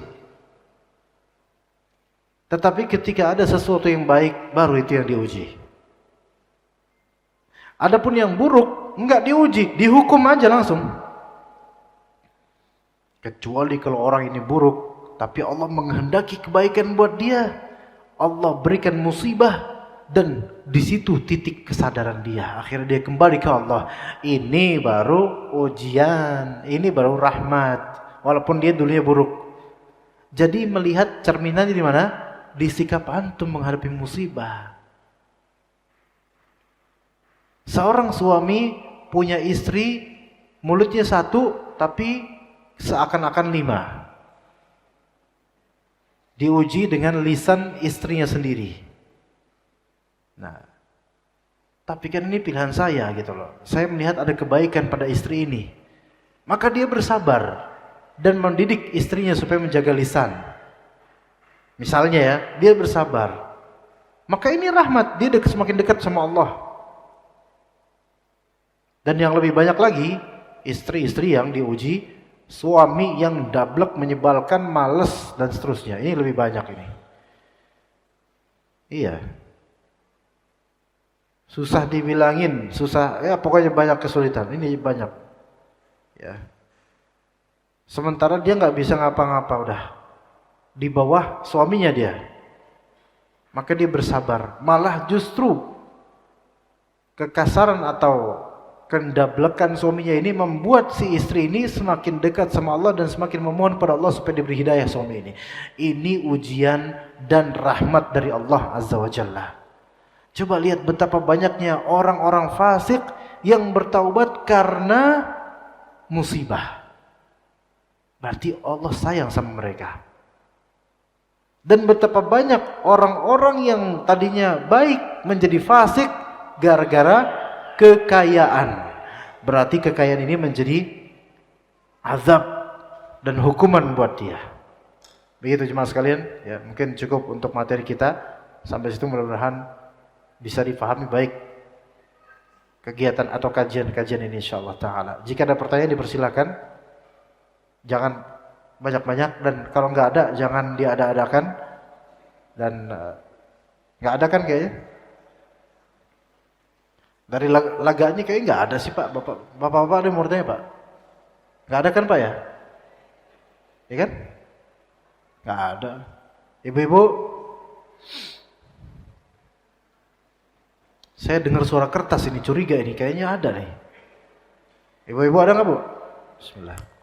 Tetapi ketika ada sesuatu yang baik, baru itu yang diuji. Adapun yang buruk, enggak diuji, dihukum aja langsung. Kecuali kalau orang ini buruk, tapi Allah menghendaki kebaikan buat dia. Allah berikan musibah dan di situ titik kesadaran dia. Akhirnya dia kembali ke Allah. Ini baru ujian, ini baru rahmat. Walaupun dia dulunya buruk. Jadi melihat cerminannya di mana? Di sikap antum menghadapi musibah. Seorang suami punya istri, mulutnya satu tapi seakan-akan 5. Diuji dengan lisan istrinya sendiri. Nah, tapi kan ini pilihan saya gitu loh. Saya melihat ada kebaikan pada istri ini. Maka dia bersabar dan mendidik istrinya supaya menjaga lisan. Misalnya ya, dia bersabar. Maka ini rahmat, dia semakin dekat sama Allah. Dan yang lebih banyak lagi, istri-istri yang diuji, suami yang dablek, menyebalkan, malas dan seterusnya. Ini lebih banyak ini. Iya. Susah dibilangin, susah, ya pokoknya banyak kesulitan. Ini banyak. Ya. Sementara dia nggak bisa ngapa-ngapa udah. Di bawah suaminya dia. Maka dia bersabar. Malah justru kekasaran atau kendablekan suaminya ini membuat si istri ini semakin dekat sama Allah dan semakin memohon pada Allah supaya diberi hidayah suami ini. Ini ujian dan rahmat dari Allah Azza wa Jalla. Coba lihat betapa banyaknya orang-orang fasik yang bertaubat karena musibah. Berarti Allah sayang sama mereka. Dan betapa banyak orang-orang yang tadinya baik menjadi fasik gara-gara kekayaan. Berarti kekayaan ini menjadi azab dan hukuman buat dia. Begitu jemaah sekalian, ya mungkin cukup untuk materi kita. Sampai situ mudah-mudahan bisa difahami baik kegiatan atau kajian-kajian ini insyaallah taala. Jika ada pertanyaan dipersilakan. Jangan banyak-banyak dan kalau nggak ada jangan diada-adakan dan nggak ada kan kayaknya. Dari laganya kayaknya nggak ada sih Pak. Bapak-bapak ada yang mau bertanya Pak? Nggak ada kan Pak ya? Iya kan? Nggak ada. Ibu-ibu, saya dengar suara kertas ini, curiga ini kayaknya ada nih. Ibu-ibu ada nggak Bu? Bismillah.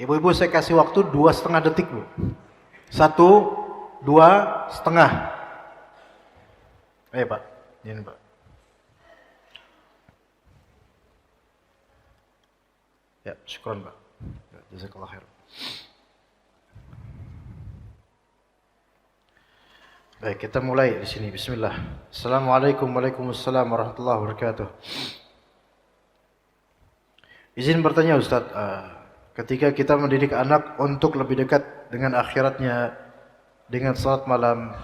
Ibu-ibu saya kasih waktu 2,5 detik Bu. 1, 2,5. Ayo Pak, ini Pak. Ya, syukron Pak. Jazakallah khair. Baik, kita mulai di sini. Bismillah. Assalamualaikum warahmatullahi wabarakatuh. Izin bertanya Ustaz. Ketika kita mendidik anak untuk lebih dekat dengan akhiratnya dengan salat malam,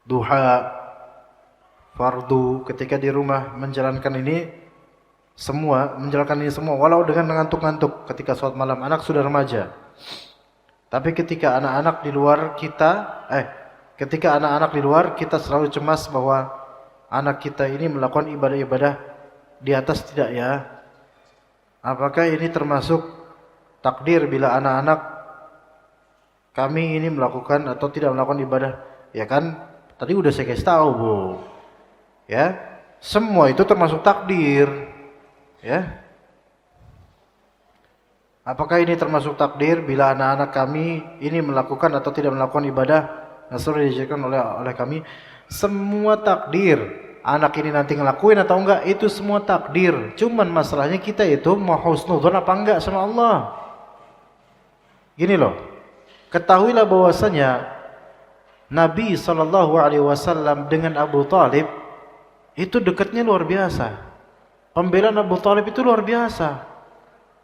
duha, fardu, ketika di rumah menjalankan ini semua walau dengan ngantuk-ngantuk ketika salat malam, anak sudah remaja. Tapi ketika anak-anak di luar kita selalu cemas bahwa anak kita ini melakukan ibadah-ibadah di atas tidak ya? Apakah ini termasuk takdir bila anak-anak kami ini melakukan atau tidak melakukan ibadah? Ya kan, tadi udah saya kasih tahu Bu. Ya, semua itu termasuk takdir. Ya. Apakah ini termasuk takdir bila anak-anak kami ini melakukan atau tidak melakukan ibadah yang sudah diajarkan oleh kami? Semua takdir. Anak ini nanti ngelakuin atau enggak, itu semua takdir. Cuman masalahnya kita itu mau husnudzon apa enggak sama Allah. Gini loh, ketahuilah bahwasanya Nabi SAW dengan Abu Talib itu dekatnya luar biasa. Pembelaan Abu Talib itu luar biasa.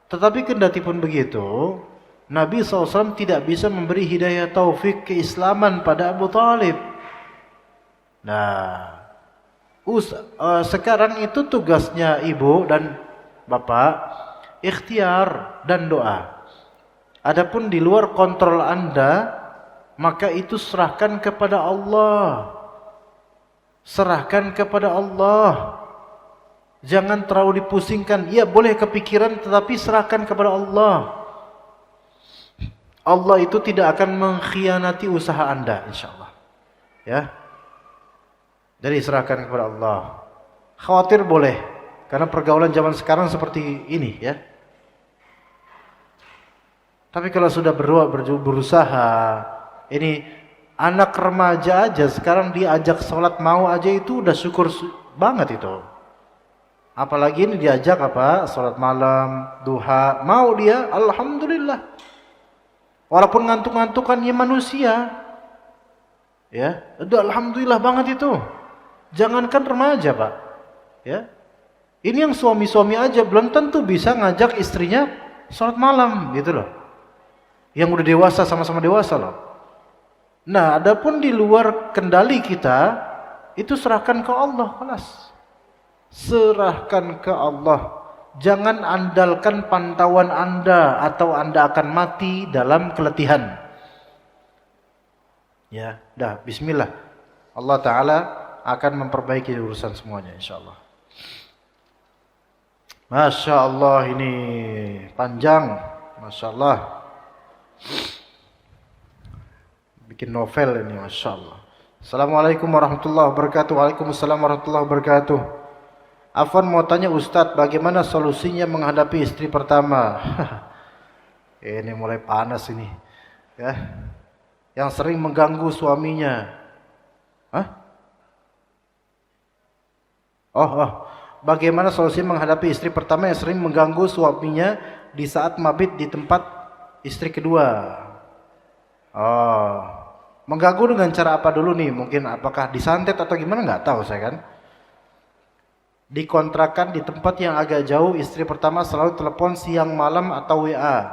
Tetapi kendati pun begitu, Nabi SAW tidak bisa memberi hidayah taufik keislaman pada Abu Talib. Nah, sekarang itu tugasnya ibu dan bapak, ikhtiar dan doa. Adapun di luar kontrol Anda, maka itu serahkan kepada Allah. Serahkan kepada Allah. Jangan terlalu dipusingkan. Ya boleh kepikiran, tetapi serahkan kepada Allah. Allah itu tidak akan mengkhianati usaha Anda, insyaallah. Ya. Jadi serahkan kepada Allah. Khawatir boleh, karena pergaulan zaman sekarang seperti ini, ya. Tapi kalau sudah berusaha, ini anak remaja aja sekarang diajak sholat mau aja itu udah syukur banget itu. Apalagi ini diajak apa? Sholat malam, duha, mau dia, alhamdulillah. Walaupun ngantuk-ngantuk kan ya manusia. Ya, udah alhamdulillah banget itu. Jangankan remaja, Pak. Ya. Ini yang suami-suami aja belum tentu bisa ngajak istrinya sholat malam gitu loh. Yang udah dewasa, sama-sama dewasa loh. Nah, adapun di luar kendali kita, itu serahkan ke Allah, kelas. Serahkan ke Allah. Jangan andalkan pantauan Anda atau Anda akan mati dalam keletihan. Ya, dah bismillah. Allah Ta'ala akan memperbaiki urusan semuanya insyaallah. Masya Allah, ini panjang. Masya Allah. Bikin novel ini, Masya Allah. Assalamualaikum warahmatullahi wabarakatuh. Waalaikumsalam warahmatullahi wabarakatuh. Afwan mau tanya Ustadz, bagaimana solusinya menghadapi istri pertama? Ini mulai panas ini, ya. Yang sering mengganggu suaminya. Hah? Bagaimana solusi menghadapi istri pertama yang sering mengganggu suaminya di saat mabit di tempat istri kedua? Mengganggu dengan cara apa dulu nih? Mungkin apakah disantet atau gimana? Nggak tahu saya kan. Dikontrakan di tempat yang agak jauh, istri pertama selalu telepon siang malam atau WA.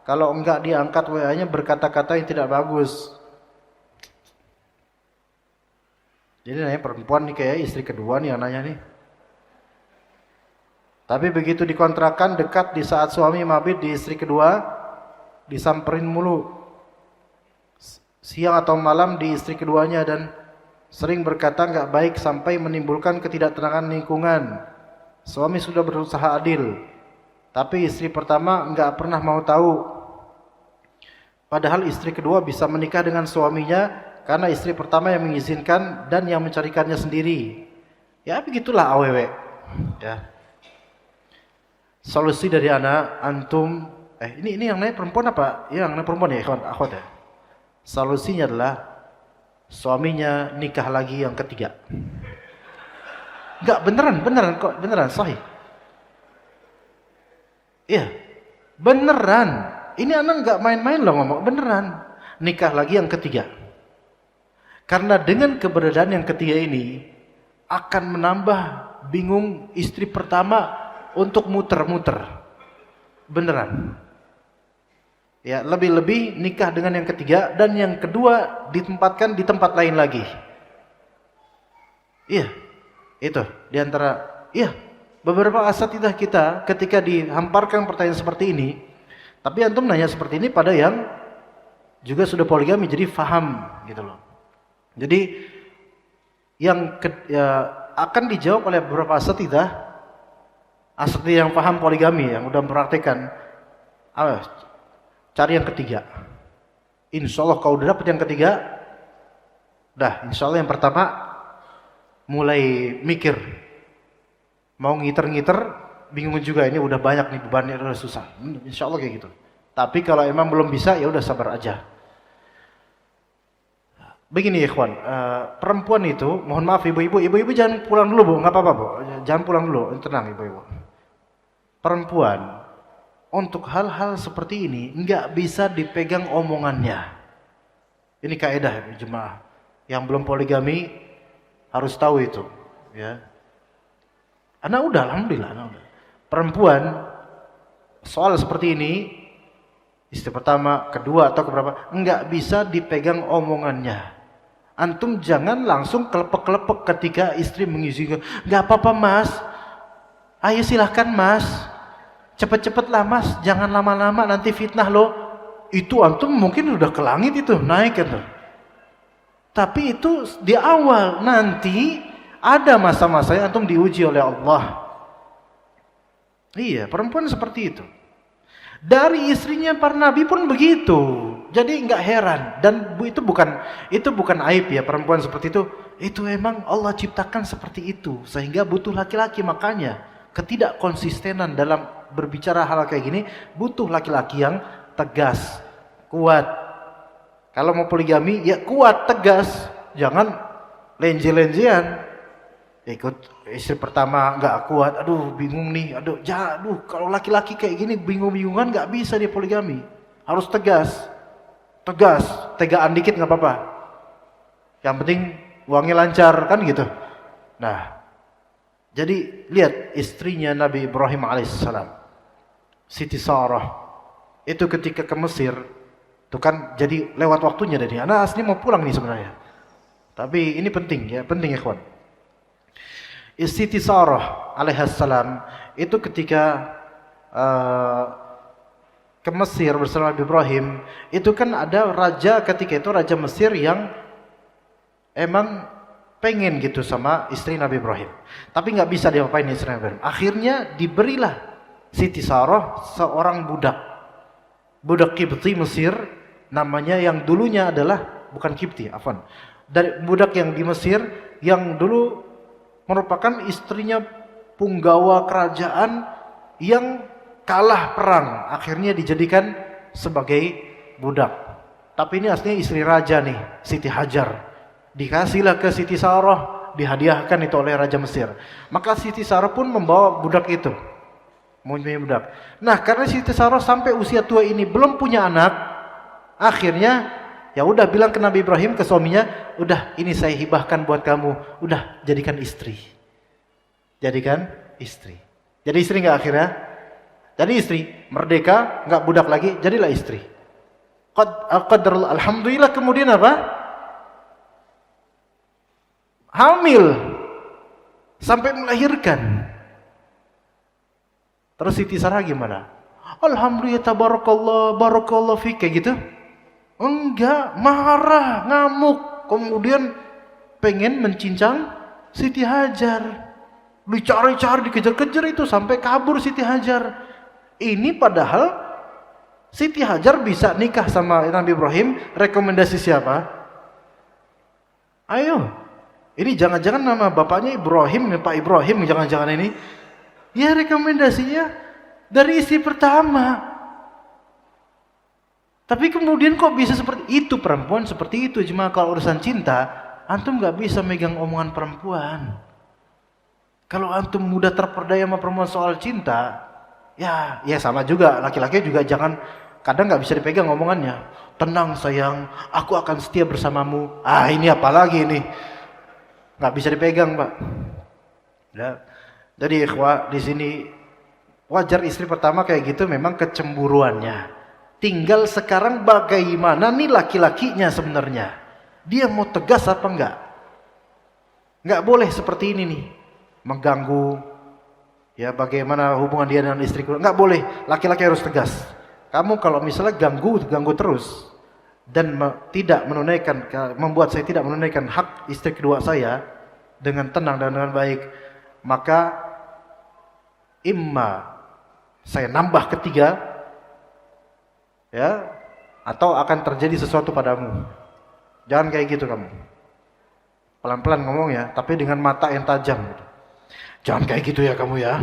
Kalau enggak diangkat WA-nya berkata-kata yang tidak bagus. Jadi nanya perempuan nih kayak istri kedua nih yang nanya nih. Tapi begitu dikontrakan dekat di saat suami mabit di istri kedua, disamperin mulu. Siang atau malam di istri keduanya dan sering berkata nggak baik sampai menimbulkan ketidaktenangan lingkungan. Suami sudah berusaha adil, tapi istri pertama nggak pernah mau tahu. Padahal istri kedua bisa menikah dengan suaminya karena istri pertama yang mengizinkan dan yang mencarikannya sendiri. Ya begitulah awewe. Ya. Solusi dari anak antum. Ini yang nanya perempuan apa? Yang nanya perempuan ya, akhwat ya. Solusinya adalah suaminya nikah lagi yang ketiga. Enggak, beneran kok, beneran sahih. Iya, beneran. Ini anak enggak main-main loh ngomong, beneran. Nikah lagi yang ketiga. Karena dengan keberadaan yang ketiga ini akan menambah bingung istri pertama untuk muter-muter. Beneran. Ya, lebih-lebih nikah dengan yang ketiga dan yang kedua ditempatkan di tempat lain lagi. Iya, itu diantara. Iya, beberapa asatidzah kita ketika dihamparkan pertanyaan seperti ini, tapi antum nanya seperti ini pada yang juga sudah poligami, jadi faham gitu loh. Jadi yang akan dijawab oleh beberapa asatidzah yang paham poligami, yang udah mempraktikkan. Cari yang ketiga. Insya Allah kalau udah dapet yang ketiga, dah insya Allah yang pertama mulai mikir. Mau ngiter-ngiter, bingung juga ini udah banyak nih bebannya, udah susah. Insya Allah kayak gitu. Tapi kalau emang belum bisa, ya udah sabar aja. Begini ikhwan, perempuan itu, mohon maaf ibu-ibu jangan pulang dulu bu, nggak apa-apa bu, jangan pulang dulu, tenang ibu-ibu. Perempuan untuk hal-hal seperti ini nggak bisa dipegang omongannya. Ini kaidah jemaah. Yang belum poligami harus tahu itu, ya. Anak udah, alhamdulillah, anak udah. Perempuan soal seperti ini, istri pertama, kedua atau keberapa, enggak bisa dipegang omongannya. Antum jangan langsung kelepek-kelepek ketika istri mengizinkan. Enggak apa-apa mas, ayo silahkan mas, cepet-cepetlah mas, jangan lama-lama nanti fitnah loh. Itu antum mungkin udah ke langit itu, naik kan. Tapi itu di awal, nanti ada masa-masa yang antum diuji oleh Allah. Iya, perempuan seperti itu. Dari istrinya para nabi pun begitu. Jadi enggak heran, dan itu bukan aib ya, perempuan seperti itu. Itu emang Allah ciptakan seperti itu, sehingga butuh laki-laki. Makanya ketidakkonsistenan dalam berbicara hal kayak gini butuh laki-laki yang tegas, kuat. Kalau mau poligami ya kuat, tegas, jangan lenje-lenjean. Ikut istri pertama nggak kuat, aduh bingung nih, aduh kalau laki-laki kayak gini bingung-bingungan nggak bisa dia poligami. Harus tegas, tegaan dikit nggak apa-apa. Yang penting uangnya lancar kan gitu. Nah, jadi lihat istrinya Nabi Ibrahim alaihissalam, Siti Sarah, itu ketika ke Mesir, itu kan jadi lewat waktunya dari anak asli mau pulang nih sebenarnya. Tapi ini penting ya, penting ikhwan. Siti Sarah alaihissalam itu ketika ke Mesir bersama Nabi Ibrahim, itu kan ada raja ketika itu, raja Mesir yang emang pengen gitu sama istri Nabi Ibrahim. Tapi nggak bisa diapain istri Nabi Ibrahim. Akhirnya diberilah Siti Sarah seorang budak Kipti Mesir, namanya yang dulunya adalah bukan Kipti, afwan. Dari budak yang di Mesir yang dulu merupakan istrinya punggawa kerajaan yang kalah perang, akhirnya dijadikan sebagai budak. Tapi ini aslinya istri raja nih, Siti Hajar. Dikasihlah ke Siti Sarah, dihadiahkan itu oleh raja Mesir. Maka Siti Sarah pun membawa budak itu, mempunyai budak. Nah, karena Siti Sarah sampai usia tua ini belum punya anak, akhirnya ya udah bilang ke Nabi Ibrahim, ke suaminya, udah ini saya hibahkan buat kamu, udah jadikan istri. Jadikan istri. Jadi istri nggak akhirnya? Jadi istri, merdeka, nggak budak lagi, jadilah istri. Alhamdulillah, kemudian apa? Hamil sampai melahirkan. Terus Siti Sarah gimana? Alhamdulillah, tabarakallah, barakallah fik, kayak gitu? Enggak, marah, ngamuk, kemudian pengen mencincang Siti Hajar. Dicari-cari, dikejar-kejar itu sampai kabur Siti Hajar. Ini padahal Siti Hajar bisa nikah sama Nabi Ibrahim, rekomendasi siapa? Ayo, ini jangan-jangan nama bapaknya Ibrahim, Pak Ibrahim, jangan-jangan ini. Ya rekomendasinya dari istri pertama. Tapi kemudian kok bisa seperti itu, perempuan seperti itu. Cuma kalau urusan cinta, antum gak bisa megang omongan perempuan. Kalau antum mudah terperdaya sama perempuan soal cinta, ya sama juga, laki-laki juga jangan, kadang gak bisa dipegang omongannya. Tenang sayang, aku akan setia bersamamu. Ini apalagi ini, gak bisa dipegang pak. Ya. Jadi ikhwah, di sini wajar istri pertama kayak gitu, memang kecemburuannya. Tinggal sekarang bagaimana nih laki-lakinya sebenarnya. Dia mau tegas apa enggak? Enggak boleh seperti ini nih, mengganggu. Ya bagaimana hubungan dia dengan istri? Enggak boleh, laki-laki harus tegas. Kamu kalau misalnya ganggu terus dan tidak menunaikan, membuat saya tidak menunaikan hak istri kedua saya dengan tenang dan dengan baik, maka imma saya nambah ketiga, ya, atau akan terjadi sesuatu padamu. Jangan kayak gitu kamu. Pelan-pelan ngomong ya, tapi dengan mata yang tajam. Jangan kayak gitu ya kamu ya.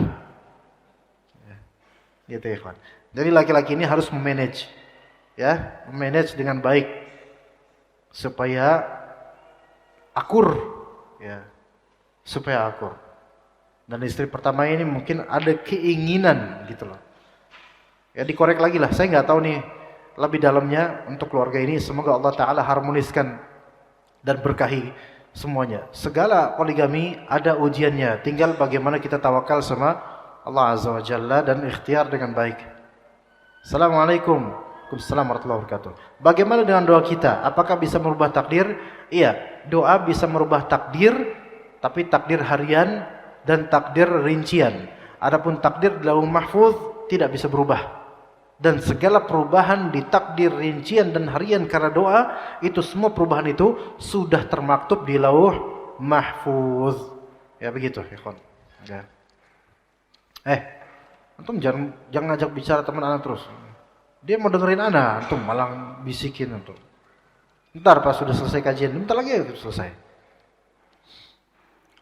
Gitu ya kawan. Jadi laki-laki ini harus memanage, ya, memanage dengan baik supaya akur, ya, supaya akur. Dan istri pertama ini mungkin ada keinginan gitu loh. Ya dikorek lagi lah. Saya nggak tahu nih lebih dalamnya untuk keluarga ini. Semoga Allah Ta'ala harmoniskan dan berkahi semuanya. Segala poligami ada ujiannya, tinggal bagaimana kita tawakal sama Allah Azza wa Jalla dan ikhtiar dengan baik. Assalamualaikum. Waalaikumsalam warahmatullahi wabarakatuh. Bagaimana dengan doa kita? Apakah bisa merubah takdir? Iya, doa bisa merubah takdir, tapi takdir harian dan takdir rincian. Adapun takdir di Lauhul Mahfuz tidak bisa berubah. Dan segala perubahan di takdir rincian dan harian karena doa, itu semua perubahan itu sudah termaktub di Lauh Mahfuz. Ya begitu, ikhwan. Ya. Antum jangan ngajak bicara teman anak terus. Dia mau dengerin anak, antum malah bisikin antum. Ntar pas sudah selesai kajian, bentar lagi ya selesai.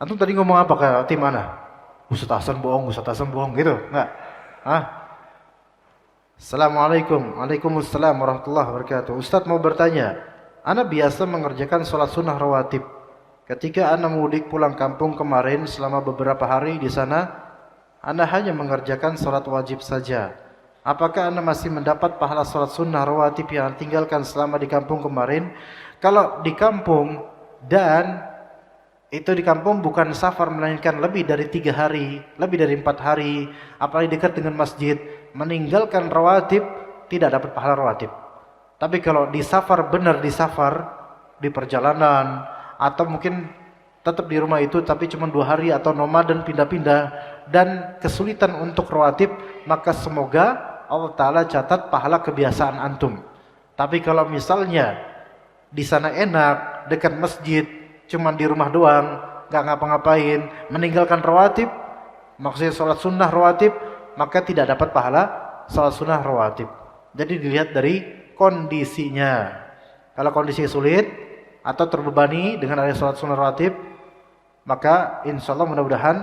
Antum tadi ngomong apa ke tim anak? Ustaz Hasan bohong gitu, enggak? Assalamualaikum. Waalaikumsalam warahmatullahi wabarakatuh. Ustaz mau bertanya, ana biasa mengerjakan sholat sunnah rawatib. Ketika ana mudik pulang kampung kemarin selama beberapa hari di sana, ana hanya mengerjakan sholat wajib saja. Apakah ana masih mendapat pahala sholat sunnah rawatib yang tinggalkan selama di kampung kemarin? Kalau di kampung dan itu di kampung bukan safar melainkan lebih dari 3 hari, lebih dari 4 hari, apalagi dekat dengan masjid, meninggalkan rawatib tidak dapat pahala rawatib. Tapi kalau di safar, benar di safar, di perjalanan, atau mungkin tetap di rumah itu tapi cuma 2 hari atau nomaden pindah-pindah dan kesulitan untuk rawatib, maka semoga Allah Ta'ala catat pahala kebiasaan antum. Tapi kalau misalnya di sana enak, dekat masjid, cuma di rumah doang, gak ngapa-ngapain, meninggalkan rawatib, maksudnya sholat sunnah rawatib, maka tidak dapat pahala sholat sunnah rawatib. Jadi dilihat dari kondisinya. Kalau kondisi sulit atau terbebani dengan ada sholat sunnah rawatib, maka insya Allah mudah-mudahan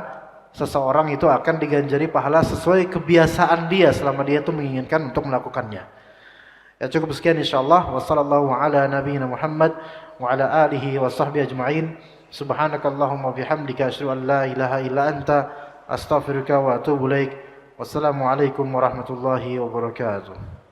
seseorang itu akan diganjari pahala sesuai kebiasaan dia selama dia itu menginginkan untuk melakukannya. Ya cukup sekian insyaallah. Wassallallahu ala nabiyyina Muhammad wa ala alihi wa sahbihi ajma'in. Subhanakallahumma bihamdika asyhadu an la ilaha illa anta astaghfiruka wa atubu ilaik. Wassalamualaikum warahmatullahi wabarakatuh.